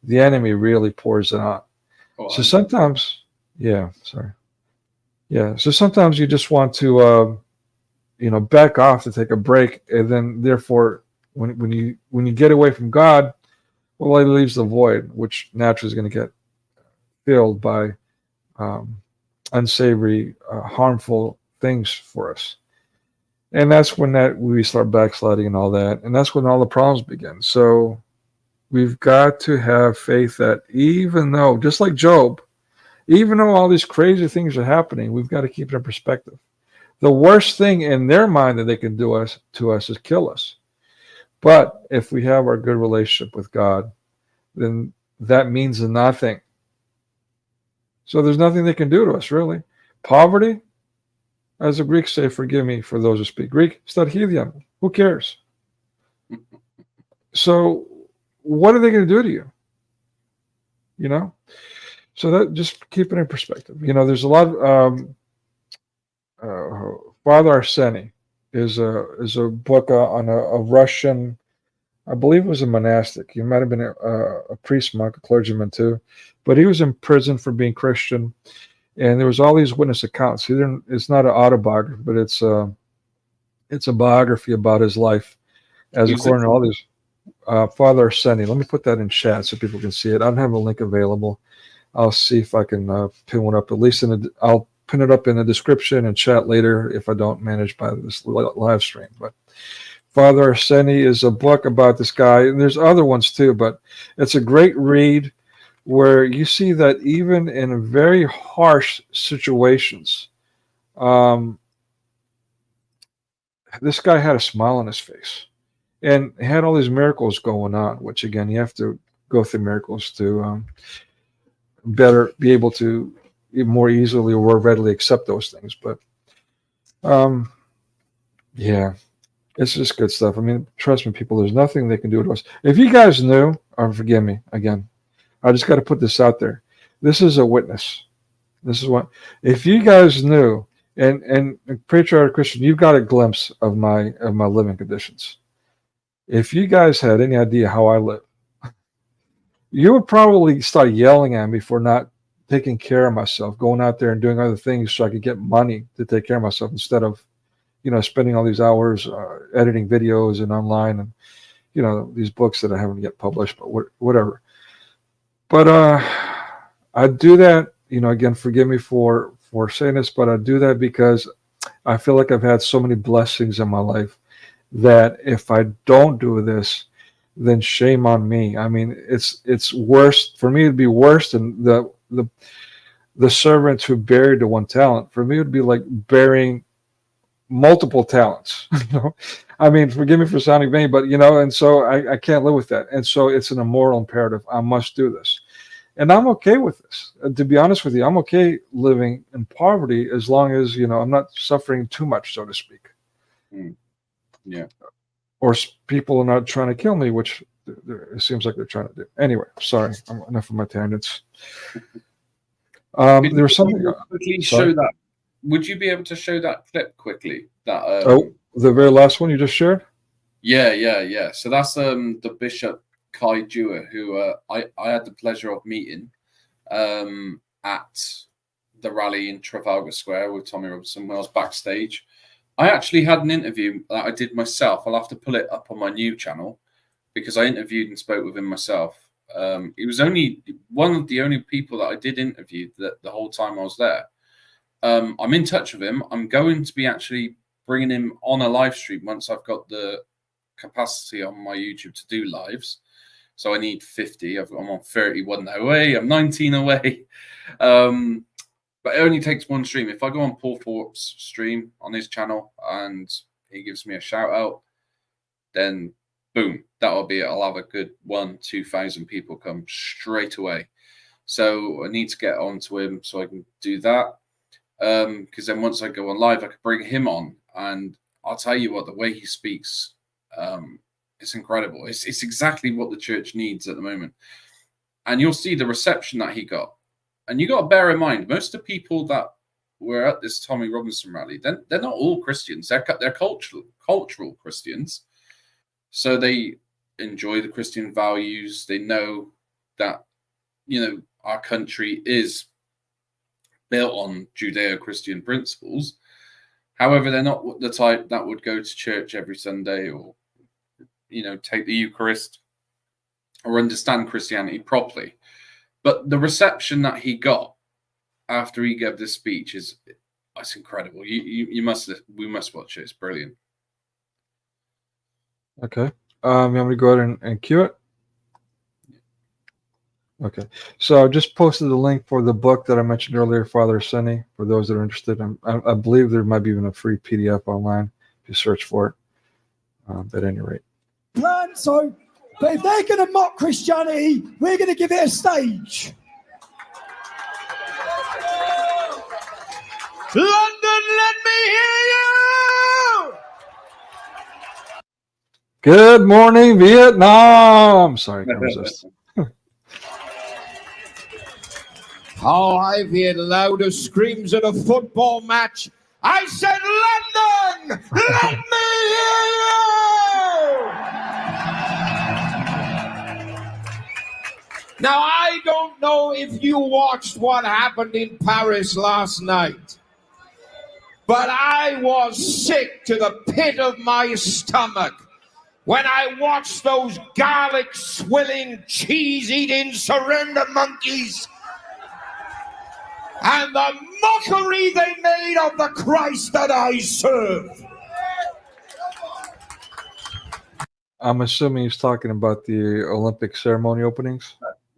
the enemy really pours it on. So sometimes, so sometimes you just want to, back off to take a break, and then therefore, when you get away from God, well, it leaves the void, which naturally is going to get filled by unsavory, harmful things for us. And that's when we start backsliding and all that, and that's when all the problems begin. So we've got to have faith that even though, just like Job, even though all these crazy things are happening, we've got to keep it in perspective. The worst thing in their mind that they can do to us is kill us. But if we have our good relationship with God, then that means nothing. So there's nothing they can do to us, really. Poverty, as the Greeks say, forgive me for those who speak Greek, stadhidion. Who cares? So what are they going to do to you? So that, just keep it in perspective. There's a lot of Father Arseny is a book on a Russian, I believe it was a monastic. He might have been a priest, monk, a clergyman too, but he was in prison for being Christian, and there was all these witness accounts. It's not an autobiography, but it's a biography about his life, as according to all these. Father Arseny. Let me put that in chat so people can see it. I don't have a link available. I'll see if I can pin one up. At least I'll pin it up in the description and chat later if I don't manage by this live stream. But Father Arseny is a book about this guy, and there's other ones too, but it's a great read where you see that even in very harsh situations, this guy had a smile on his face and had all these miracles going on, which again, you have to go through miracles to better be able to more easily or more readily accept those things. But yeah, it's just good stuff. I mean, trust me, people, there's nothing they can do to us. If you guys knew, forgive me again, I just got to put this out there. This is a witness. This is what, if you guys knew, and Patriotic Christian, you've got a glimpse of my living conditions. If you guys had any idea how I live, you would probably start yelling at me for not taking care of myself, going out there and doing other things so I could get money to take care of myself instead of spending all these hours editing videos and online, and these books that I haven't yet published, but whatever. But I do that, again, forgive me for saying this, but I do that because I feel like I've had so many blessings in my life that if I don't do this, then shame on me. I mean, it's worse for me. It'd be worse than the servant who buried the one talent. For me, it would be like burying multiple talents. I mean, forgive me for sounding vain, but and so I can't live with that. And so it's an immoral imperative. I must do this. And I'm okay with this. To be honest with you, I'm okay living in poverty as long as, I'm not suffering too much, so to speak. Yeah. Or people are not trying to kill me, which it seems like they're trying to do. Anyway, sorry, enough of my tangents. There was something. Quickly show that. Would you be able to show that clip quickly? That the very last one you just shared. Yeah. So that's the Bishop Kai Dewar, who I had the pleasure of meeting at the rally in Trafalgar Square with Tommy Robinson when I was backstage. I actually had an interview that I did myself. I'll have to pull it up on my new channel because I interviewed and spoke with him myself. He was only one of the only people that I did interview the whole time I was there. I'm in touch with him. I'm going to be actually bringing him on a live stream once I've got the capacity on my YouTube to do lives. So I need 50. I'm on 31 away. I'm 19 away. But it only takes one stream. If I go on Paul Thorpe's stream on his channel and he gives me a shout out, then boom, that'll be it. I'll have a good 1,000-2,000 people come straight away. So I need to get on to him so I can do that. Because then once I go on live, I can bring him on. And I'll tell you what, the way he speaks, it's incredible. It's exactly what the church needs at the moment. And you'll see the reception that he got. And you got to bear in mind, most of the people that were at this Tommy Robinson rally, they're not all Christians. They're cultural Christians. So they enjoy the Christian values. They know that, our country is built on Judeo-Christian principles. However, they're not the type that would go to church every Sunday or, take the Eucharist or understand Christianity properly. But the reception that he got after he gave this speech it's incredible. We must watch it. It's brilliant. Okay. You want me to go ahead and cue it? Okay. So I just posted the link for the book that I mentioned earlier, Father Sunny, for those that are interested. I believe there might be even a free PDF online if you search for it. At any rate. So, but if they're going to mock Christianity, we're going to give it a stage. London, let me hear you! Good morning, Vietnam. Sorry, I resist. Oh, I've heard louder screams at a football match. I said, London, let me hear you! Now, I don't know if you watched what happened in Paris last night, but I was sick to the pit of my stomach when I watched those garlic-swilling, cheese-eating surrender monkeys and the mockery they made of the Christ that I serve. I'm assuming he's talking about the Olympic ceremony openings.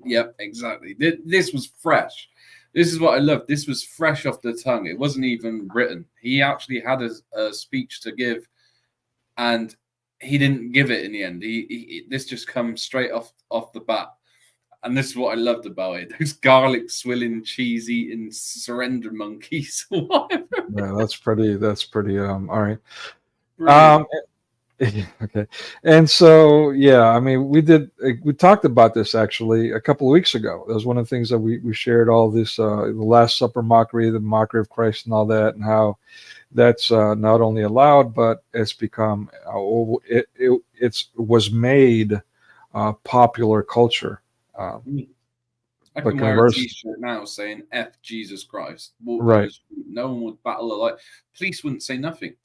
Yep, exactly. This was fresh. This is what I love. This was fresh off the tongue. It wasn't even written. He actually had a speech to give, and he didn't give it in the end. This just comes straight off the bat. And this is what I loved about it. Those garlic swilling, cheese eating surrender monkeys. Yeah, that's pretty all right. Okay. And so, yeah, I mean, we talked about this actually a couple of weeks ago. That was one of the things that we shared, all this, the Last Supper mockery, the mockery of Christ and all that, and how that's not only allowed, but it's become, it was made popular culture. I can wear a t-shirt now saying F Jesus Christ. Right. No one would battle a light. Police wouldn't say nothing.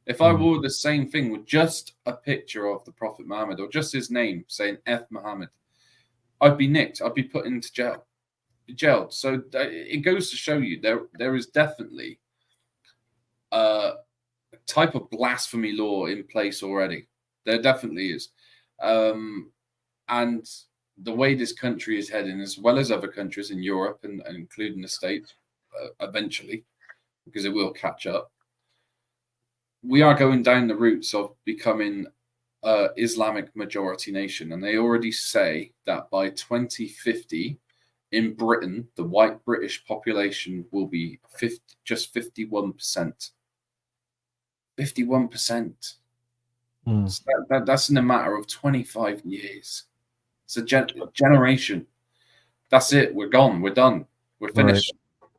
If I wore the same thing with just a picture of the Prophet Muhammad or just his name saying F. Muhammad, I'd be nicked. I'd be put into jailed. So it goes to show you there is definitely a type of blasphemy law in place already. There definitely is. And the way this country is heading, as well as other countries in Europe and including the States eventually, because it will catch up, we are going down the routes of becoming Islamic majority nation. And they already say that by 2050 in Britain, the white British population will be just 51%. 51%. So that's in a matter of 25 years. It's a generation. That's it. We're gone. We're done. We're finished. Right.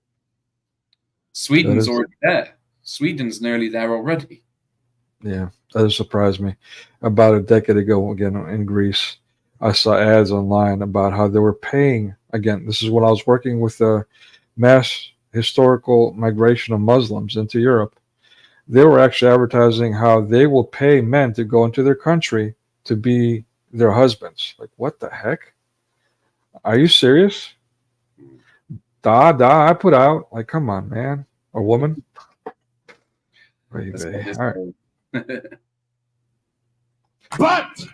Sweden's already there. Sweden's nearly there already. Yeah, that has surprised me. About a decade ago, again, in Greece, I saw ads online about how they were paying. Again, this is when I was working with the mass historical migration of Muslims into Europe. They were actually advertising how they will pay men to go into their country to be their husbands. Like, what the heck? Are you serious? I put out. Like, come on, man. A woman? All right. But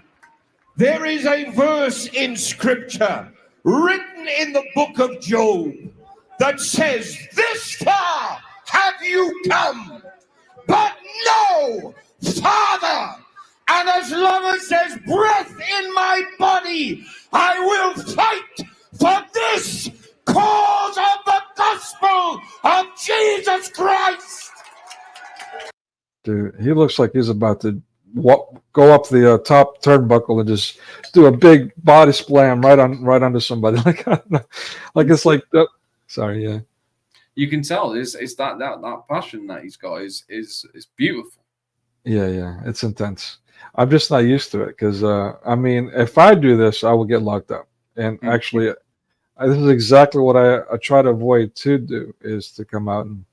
there is a verse in Scripture written in the book of Job that says, "This far have you come, but no farther. And as long as there's breath in my body, I will fight for this cause of the gospel of Jesus Christ." Dude, he looks like he's about to go up the top turnbuckle and just do a big body slam right onto somebody. Like, I don't know. Like it's like, sorry, yeah. You can tell it's that passion that he's got is beautiful. Yeah, it's intense. I'm just not used to it because I mean, if I do this, I will get locked up. And actually, this is exactly what I try to avoid to do, is to come out and,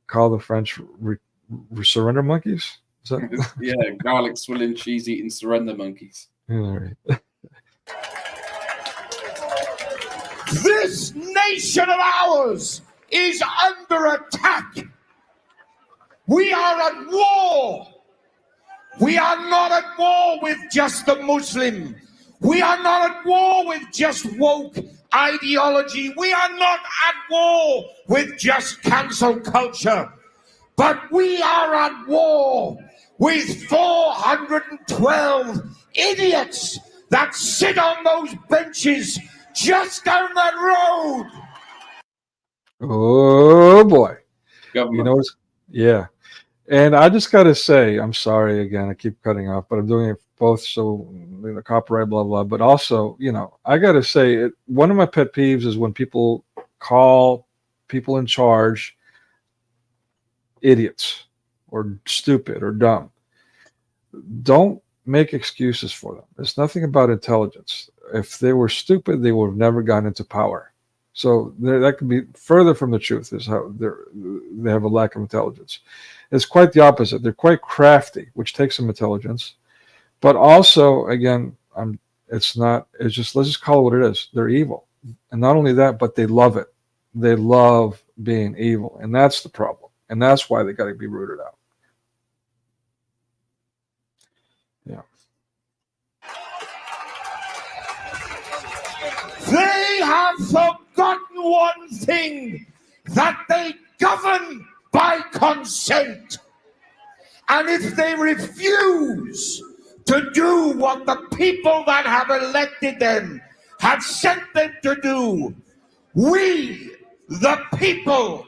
call the French surrender monkeys. Is that? Yeah, garlic swilling, cheese eating surrender monkeys. All right. This nation of ours is under attack. We are at war. We are not at war with just the Muslim. We are not at war with just woke ideology. We are not at war with just cancel culture. But we are at war with 412 idiots that sit on those benches just down that road. Oh boy. Government. Yeah. And I just got to say, I'm sorry again, I keep cutting off, but I'm doing it both so copyright, blah, blah. But also, I got to say, one of my pet peeves is when people call people in charge idiots or stupid or dumb. Don't make excuses for them. It's nothing about intelligence. If they were stupid, they would have never gotten into power. So that could be further from the truth, is how they have a lack of intelligence. It's quite the opposite. They're quite crafty, which takes some intelligence. But also, again, let's just call it what it is. They're evil. And not only that, but they love it. They love being evil. And that's the problem. And that's why they got to be rooted out. Yeah. They have forgotten one thing, that they govern by consent. And if they refuse to do what the people that have elected them have sent them to do, we, the people,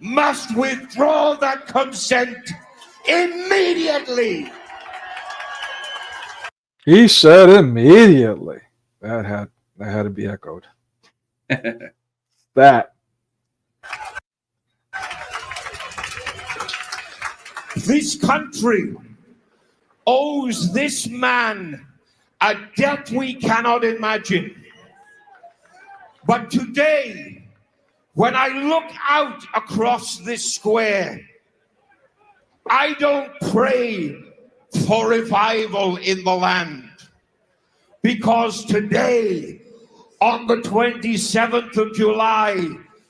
must withdraw that consent immediately. He said immediately. That had to be echoed. That. This country owes this man a debt we cannot imagine. But today, when I look out across this square, I don't pray for revival in the land, because today, on the 27th of July,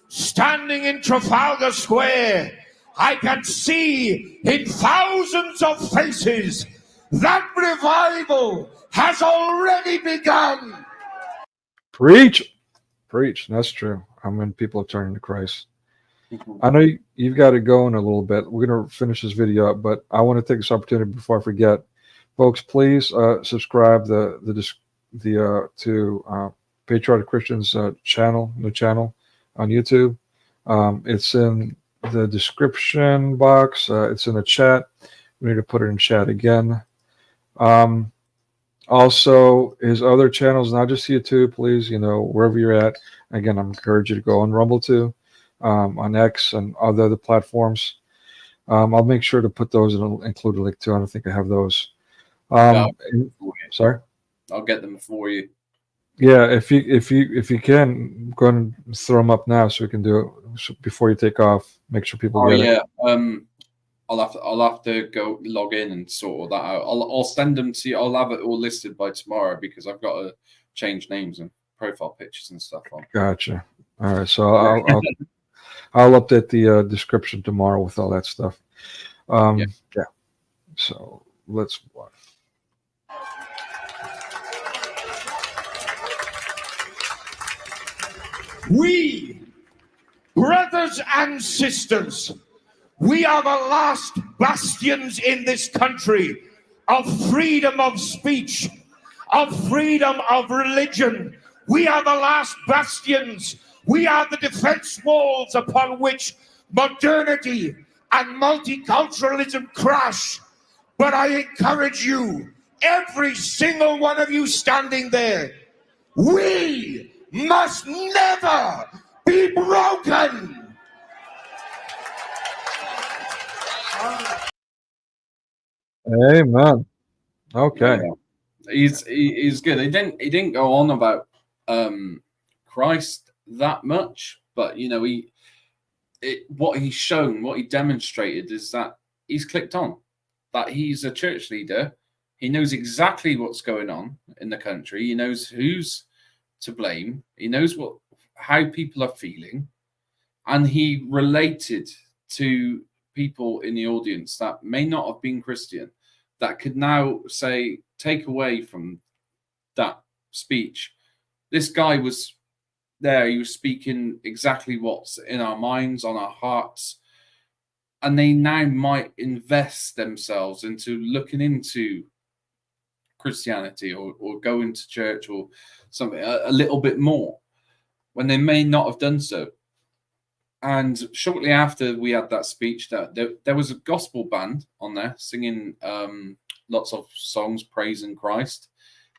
standing in Trafalgar Square, I can see in thousands of faces that revival has already begun. Preach. Preach. That's true. I mean, people are turning to Christ. I know you've got to go in a little bit. We're going to finish this video up, but I want to take this opportunity before I forget. Folks, please subscribe to Patriotic Christians channel, new channel on YouTube. It's in the description box. It's in the chat. We need to put it in chat again. Also, his other channels, not just YouTube, please, wherever you're at. Again, I encourage you to go on Rumble too, on X and other platforms. I'll make sure to put those and include a link too. I don't think I have those. Sorry? I'll get them for you. Yeah, if you can, go ahead and throw them up now so we can do it before you take off. Make sure people get it. I'll have to go log in and sort all that out. I'll send them to you. I'll have it all listed by tomorrow because I've got to change names and profile pictures and stuff on. Gotcha. All right, so I'll update the description tomorrow with all that stuff. Yeah. So let's watch. We, brothers and sisters, we are the last bastions in this country of freedom of speech, of freedom of religion. We are the last bastions. We are the defense walls upon which modernity and multiculturalism crash. But I encourage you, every single one of you standing there, we must never be broken. Amen. Okay. He's good. He didn't go on about Christ that much, but what he's shown, what he demonstrated is that he's clicked on, that he's a church leader. He knows exactly what's going on in the country. He knows who's to blame. He knows how people are feeling, and he related to people in the audience that may not have been Christian, that could now take away from that speech. This guy was there. He was speaking exactly what's in our minds, on our hearts, and they now might invest themselves into looking into Christianity or going to church or something a little bit more when they may not have done so. And shortly after we had that speech, there was a gospel band on there singing lots of songs praising Christ.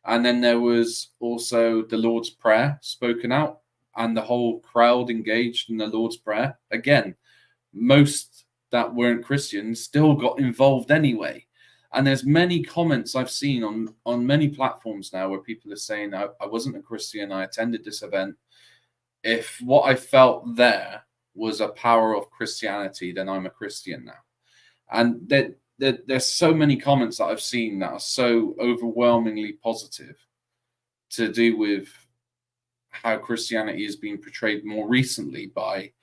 And then there was also the Lord's Prayer spoken out, and the whole crowd engaged in the Lord's Prayer. Again, most that weren't Christians still got involved anyway. And there's many comments I've seen on many platforms now where people are saying, I wasn't a Christian, I attended this event. If what I felt there was a power of Christianity, then I'm a Christian now. And there's so many comments that I've seen that are so overwhelmingly positive to do with how Christianity is being portrayed more recently by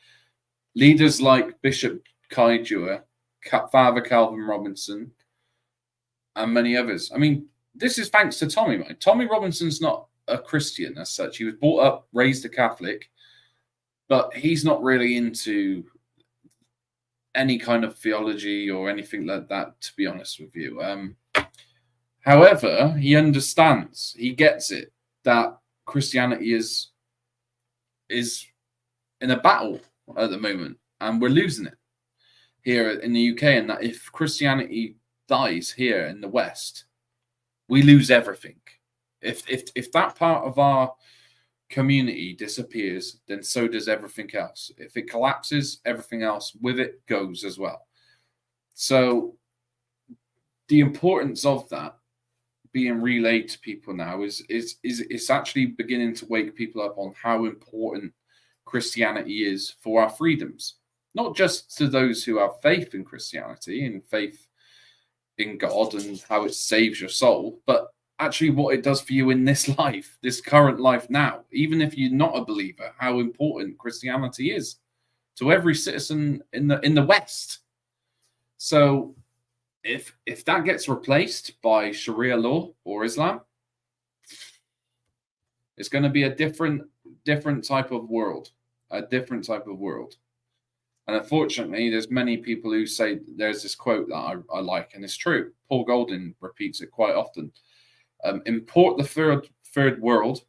leaders like Bishop Kaidua, Father Calvin Robinson, and many others. I mean, this is thanks to Tommy, right? Tommy Robinson's not a Christian as such. He was brought up, raised a Catholic, but he's not really into any kind of theology or anything like that, to be honest with you. However, he understands, he gets it, that Christianity is in a battle at the moment, and we're losing it here in the UK, and that if Christianity dies here in the West, we lose everything. If that part of our community disappears, then so does everything else. If it collapses, everything else with it goes as well. So the importance of that being relayed to people now is actually beginning to wake people up on how important Christianity is for our freedoms. not just to those who have faith in Christianity and faith in God and how it saves your soul, but actually what it does for you in this life, this current life now, even if you're not a believer, how important Christianity is to every citizen in the West. So if that gets replaced by Sharia law or Islam, it's going to be a different type of world, And unfortunately, there's many people who say, there's this quote that I like, and it's true. Paul Golding repeats it quite often. Import the third world,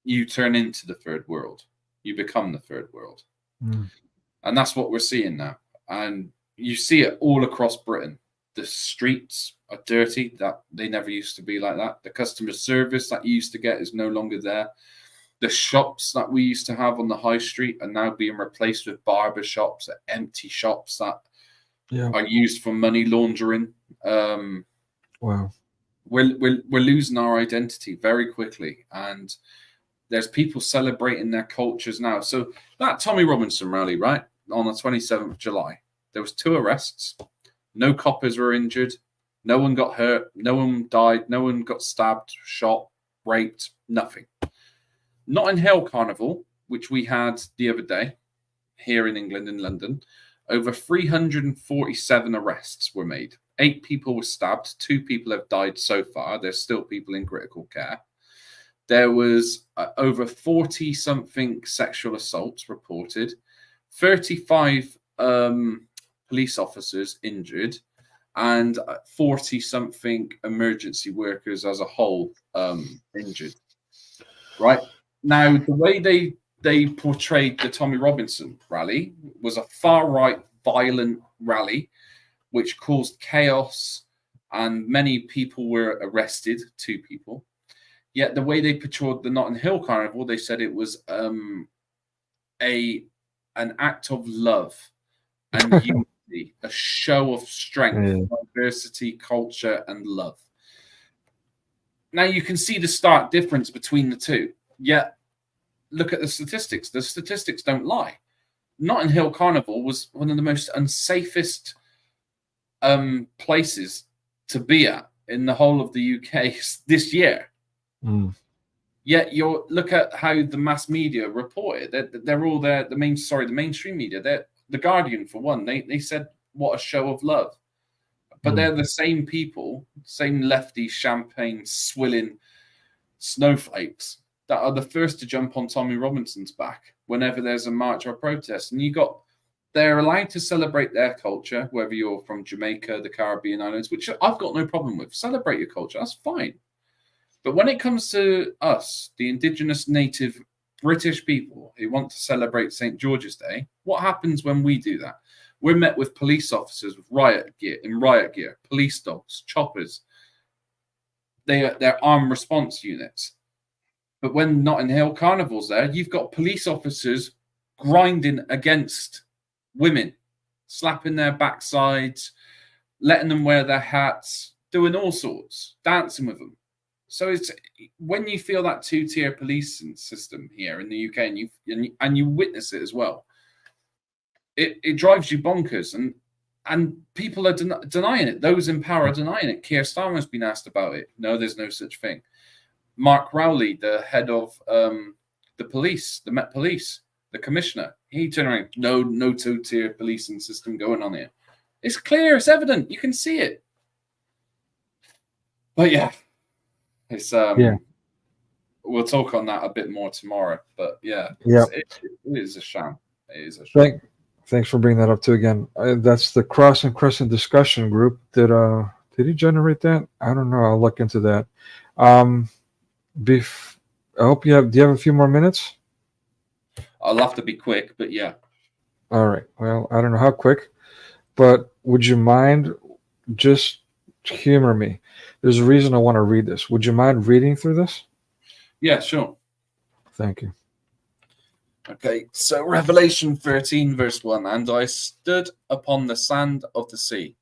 you turn into the third world. You become the third world. And that's what we're seeing now. And you see it all across Britain. The streets are dirty. That they never used to be like that. The customer service that you used to get is no longer there. The shops that we used to have on the high street are now being replaced with barber shops, empty shops that are used for money laundering. Wow. We're losing our identity very quickly, and there's people celebrating their cultures now. So that Tommy Robinson rally, right, on the 27th of July, there was 2 arrests. No coppers were injured. No one got hurt. No one died. No one got stabbed, shot, raped, nothing. Notting Hill Carnival, which we had the other day here in England, in London, over 347 arrests were made. 8 people were stabbed. 2 people have died so far. There's still people in critical care. There was over 40-something sexual assaults reported, 35 police officers injured, and 40-something emergency workers as a whole injured. Right? Now, the way they portrayed the Tommy Robinson rally was a far-right, violent rally, which caused chaos, and many people were arrested, 2 people. Yet the way they portrayed the Notting Hill Carnival, they said it was an act of love and unity, a show of strength, diversity, culture, and love. Now you can see the stark difference between the two. Yet look at the statistics. The statistics don't lie. Notting Hill Carnival was one of the most unsafest places to be at in the whole of the UK this year. Yet look at how the mass media report it. They're all there. The mainstream media. They're the Guardian, for one. They said what a show of love, but they're the same people, same lefty champagne swilling snowflakes that are the first to jump on Tommy Robinson's back whenever there's a march or protest. And they're allowed to celebrate their culture, whether you're from Jamaica, the Caribbean islands, which I've got no problem with. Celebrate your culture, that's fine. But when it comes to us, the indigenous native British people who want to celebrate St. George's Day, what happens when we do that? We're met with police officers with riot gear, police dogs, choppers. They're armed response units. But when Notting Hill Carnival's there, you've got police officers grinding against women, slapping their backsides, letting them wear their hats, doing all sorts, dancing with them. So it's when you feel that 2-tier policing system here in the UK, and you witness it as well, it drives you bonkers, and people are denying it. Those in power are denying it. Keir Starmer's been asked about it. No, there's no such thing. Mark Rowley, the head of the police, the Met Police, the commissioner, he turned around. No 2-tier policing system going on here. It's clear. It's evident. You can see it. But yeah. It's we'll talk on that a bit more tomorrow, but it is a sham. It is a sham. Thanks for bringing that up too. Again, that's the Cross Crescent Discussion Group. Did he generate that? I don't know. I'll look into that. I hope you have. Do you have a few more minutes? I'll have to be quick, but yeah. All right. Well, I don't know how quick, but would you mind just humor me? There's a reason I want to read this. Would you mind reading through this? Yeah, sure. Thank you. Okay, so Revelation 13, verse 1. And I stood upon the sand of the sea,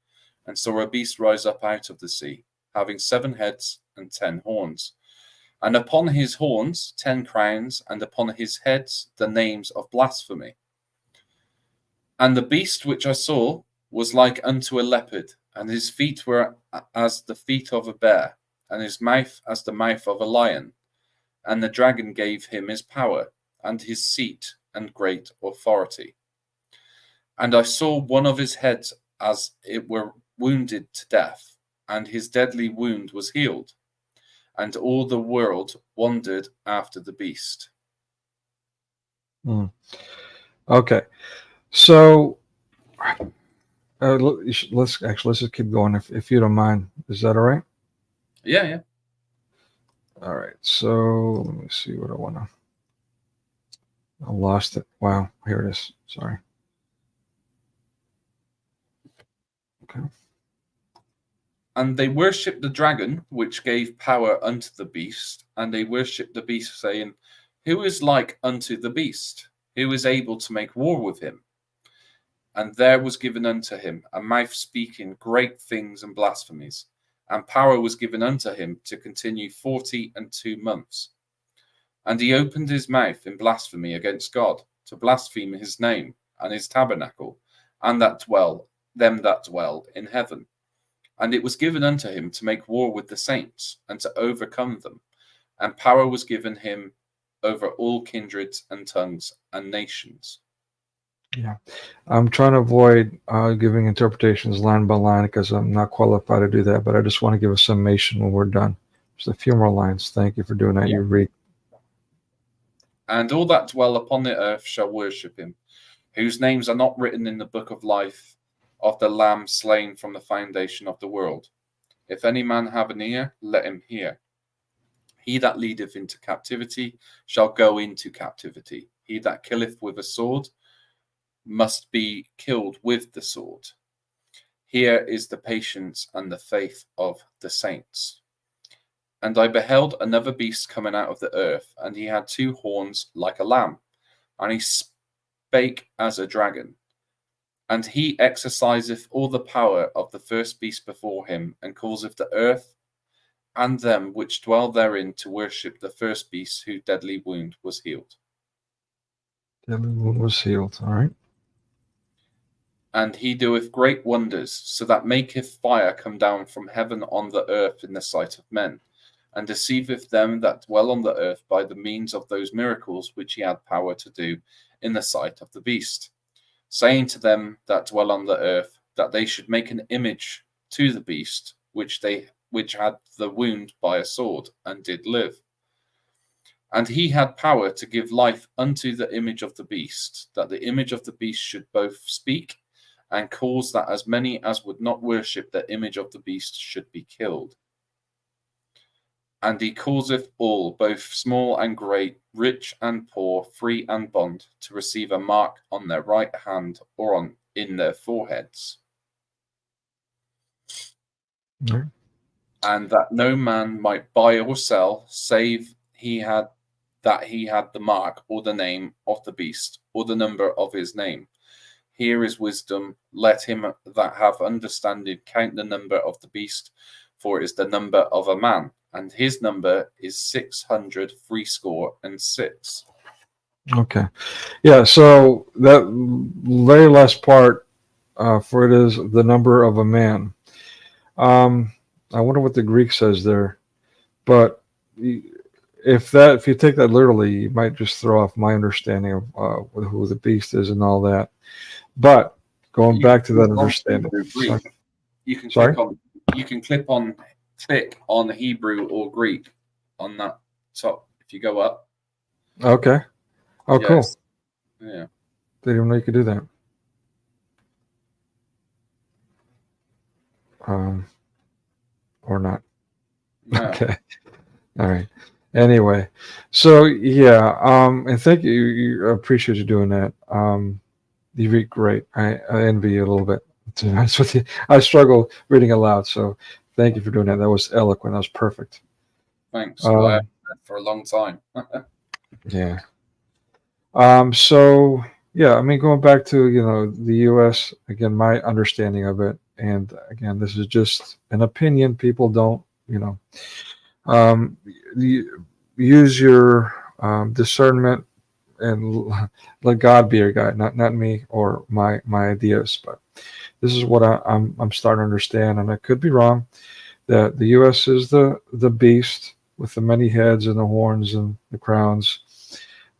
and saw a beast rise up out of the sea, having 7 heads and 10 horns. And upon his horns 10 crowns, and upon his heads the names of blasphemy. And the beast which I saw was like unto a leopard, and his feet were as the feet of a bear, and his mouth as the mouth of a lion. And the dragon gave him his power, and his seat, and great authority. And I saw one of his heads as it were wounded to death, and his deadly wound was healed. And all the world wondered after the beast. Okay, so let's just keep going if you don't mind. Is that all right? Yeah, yeah. All right. So let me see what I want to. I lost it. Wow, here it is. Sorry. Okay. And they worshipped the dragon, which gave power unto the beast, and they worshipped the beast, saying, Who is like unto the beast? Who is able to make war with him? And there was given unto him a mouth speaking great things and blasphemies, and power was given unto him to continue 42 months. And he opened his mouth in blasphemy against God, to blaspheme his name and his tabernacle, and them that dwell in heaven. And it was given unto him to make war with the saints, and to overcome them. And power was given him over all kindreds and tongues and nations. Yeah, I'm trying to avoid giving interpretations line by line because I'm not qualified to do that, but I just want to give a summation when we're done. Just a few more lines. Thank you for doing that. Yeah. You read. And all that dwell upon the earth shall worship him, whose names are not written in the book of life of the Lamb slain from the foundation of the world. If any man have an ear, let him hear. He that leadeth into captivity shall go into captivity. He that killeth with a sword must be killed with the sword. Here is the patience and the faith of the saints. And I beheld another beast coming out of the earth, and he had 2 horns like a lamb, and he spake as a dragon. And he exerciseth all the power of the first beast before him, and causeth the earth and them which dwell therein to worship the first beast, whose deadly wound was healed. Deadly wound was healed. All right. And he doeth great wonders, so that maketh fire come down from heaven on the earth in the sight of men, and deceiveth them that dwell on the earth by the means of those miracles which he had power to do in the sight of the beast, saying to them that dwell on the earth that they should make an image to the beast, which had the wound by a sword, and did live. And he had power to give life unto the image of the beast, that the image of the beast should both speak, and cause that as many as would not worship the image of the beast should be killed. And he causeth all, both small and great, rich and poor, free and bond, to receive a mark on their right hand or in their foreheads. Mm-hmm. And that no man might buy or sell, save he had the mark or the name of the beast, or the number of his name. Here is wisdom. Let him that have understanding count the number of the beast, for it is the number of a man, and his number is 666. Okay. Yeah, so that very last part, for it is the number of a man. I wonder what the Greek says there, but if you take that literally, you might just throw off my understanding of who the beast is and all that. But going back to that understanding, you can click on Hebrew or Greek on that top if you go up. Okay. Oh, yes. Cool. Yeah. Didn't even know you could do that. Or not. No. Okay. All right. Anyway, so yeah, and thank you. You appreciate you doing that. You read great. I envy you a little bit, to be honest with you. I struggle reading aloud, so thank you for doing that. That was eloquent. That was perfect. Thanks. I have for a long time. Yeah. So yeah, I mean, going back to the U.S. again, my understanding of it, and again, this is just an opinion. People don't use your discernment and let God be your guide, not me or my ideas. But this is what I'm starting to understand, and I could be wrong. That the U.S. is the beast with the many heads and the horns and the crowns.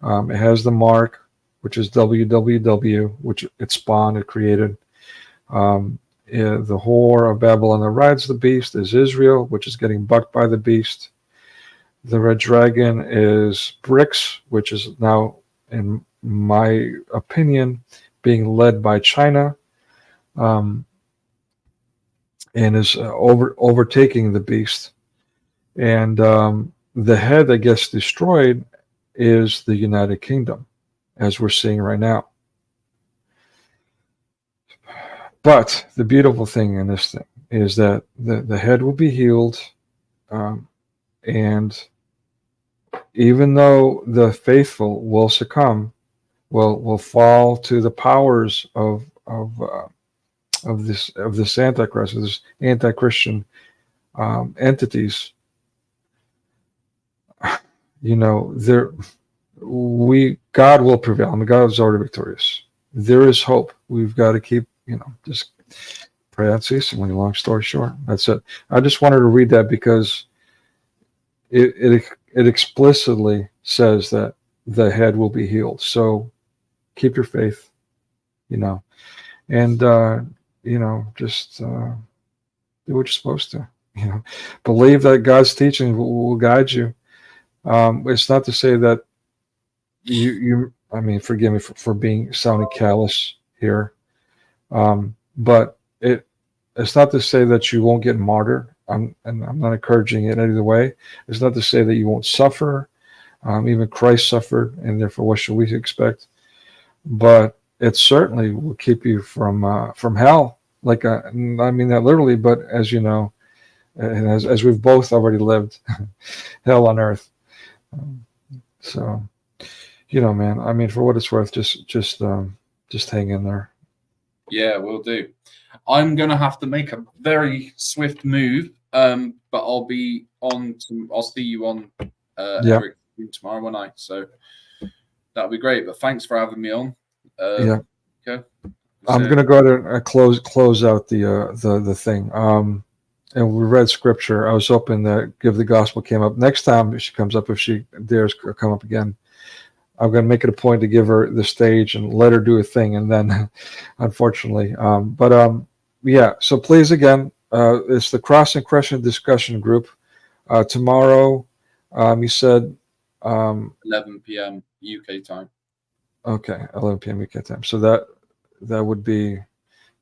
It has the mark, which is WWW, which it spawned, it created. The whore of Babylon that rides the beast is Israel, which is getting bucked by the beast. The red dragon is BRICS, which is now, in my opinion, being led by China, and is overtaking the beast. And the head that gets destroyed is the United Kingdom, as we're seeing right now. But the beautiful thing in this thing is that the head will be healed, and even though the faithful will succumb, will fall to the powers of this Antichrist, of this anti-Christian entities. God will prevail. I mean, God is already victorious. There is hope. We've got to keep, just pray unceasingly. Long story short, that's it. I just wanted to read that because it explicitly says that the head will be healed. So keep your faith, and just do what you're supposed to. Believe that God's teaching will guide you. It's not to say that I mean, forgive me for sounding callous here, but it's not to say that you won't get martyred. And I'm not encouraging it either way. It's not to say that you won't suffer. Even Christ suffered, and therefore, what should we expect? But it certainly will keep you from hell. Like I mean that literally, but as you know, and as we've both already lived, hell on earth. So, man. I mean, for what it's worth, just hang in there. Yeah, we'll do. I'm gonna have to make a very swift move, but I'll be on. I'll see you on Eric tomorrow, won't I? So that'll be great. But thanks for having me on. Okay. So, I'm gonna go to close out the thing. And we read scripture. I was hoping that Give the Gospel came up. Next time she comes up, if she dares come up again, I'm going to make it a point to give her the stage and let her do a thing. And then, unfortunately, yeah. So please, again, it's the Cross Crescent Discussion Group. Tomorrow, you said 11 p.m. UK time. Okay, 11 p.m. UK time. So that would be.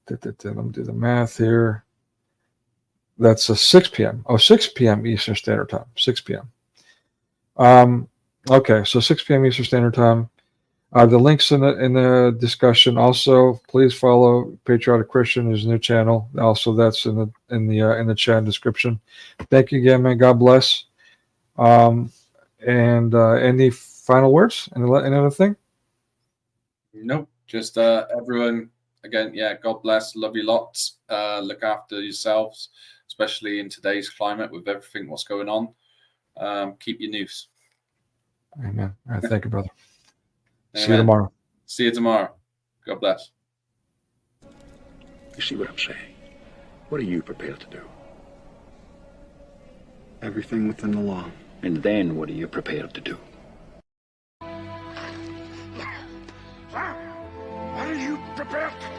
Let me do the math here. That's a 6 p.m. 6 p.m. Eastern Standard Time. 6 p.m. Okay, so 6 p.m. Eastern Standard Time. The links in the discussion. Also, please follow Patriotic Christian, his new channel. Also, that's in the chat description. Thank you again, man. God bless. And any final words? Any other thing? Nope. Just everyone again. Yeah. God bless. Love you lots. Look after yourselves, especially in today's climate with everything what's going on. Keep your noose. Amen. All right, thank you, brother. Amen. See you tomorrow. See you tomorrow. God bless. You see what I'm saying? What are you prepared to do? Everything within the law. And then what are you prepared to do? What are you prepared to do?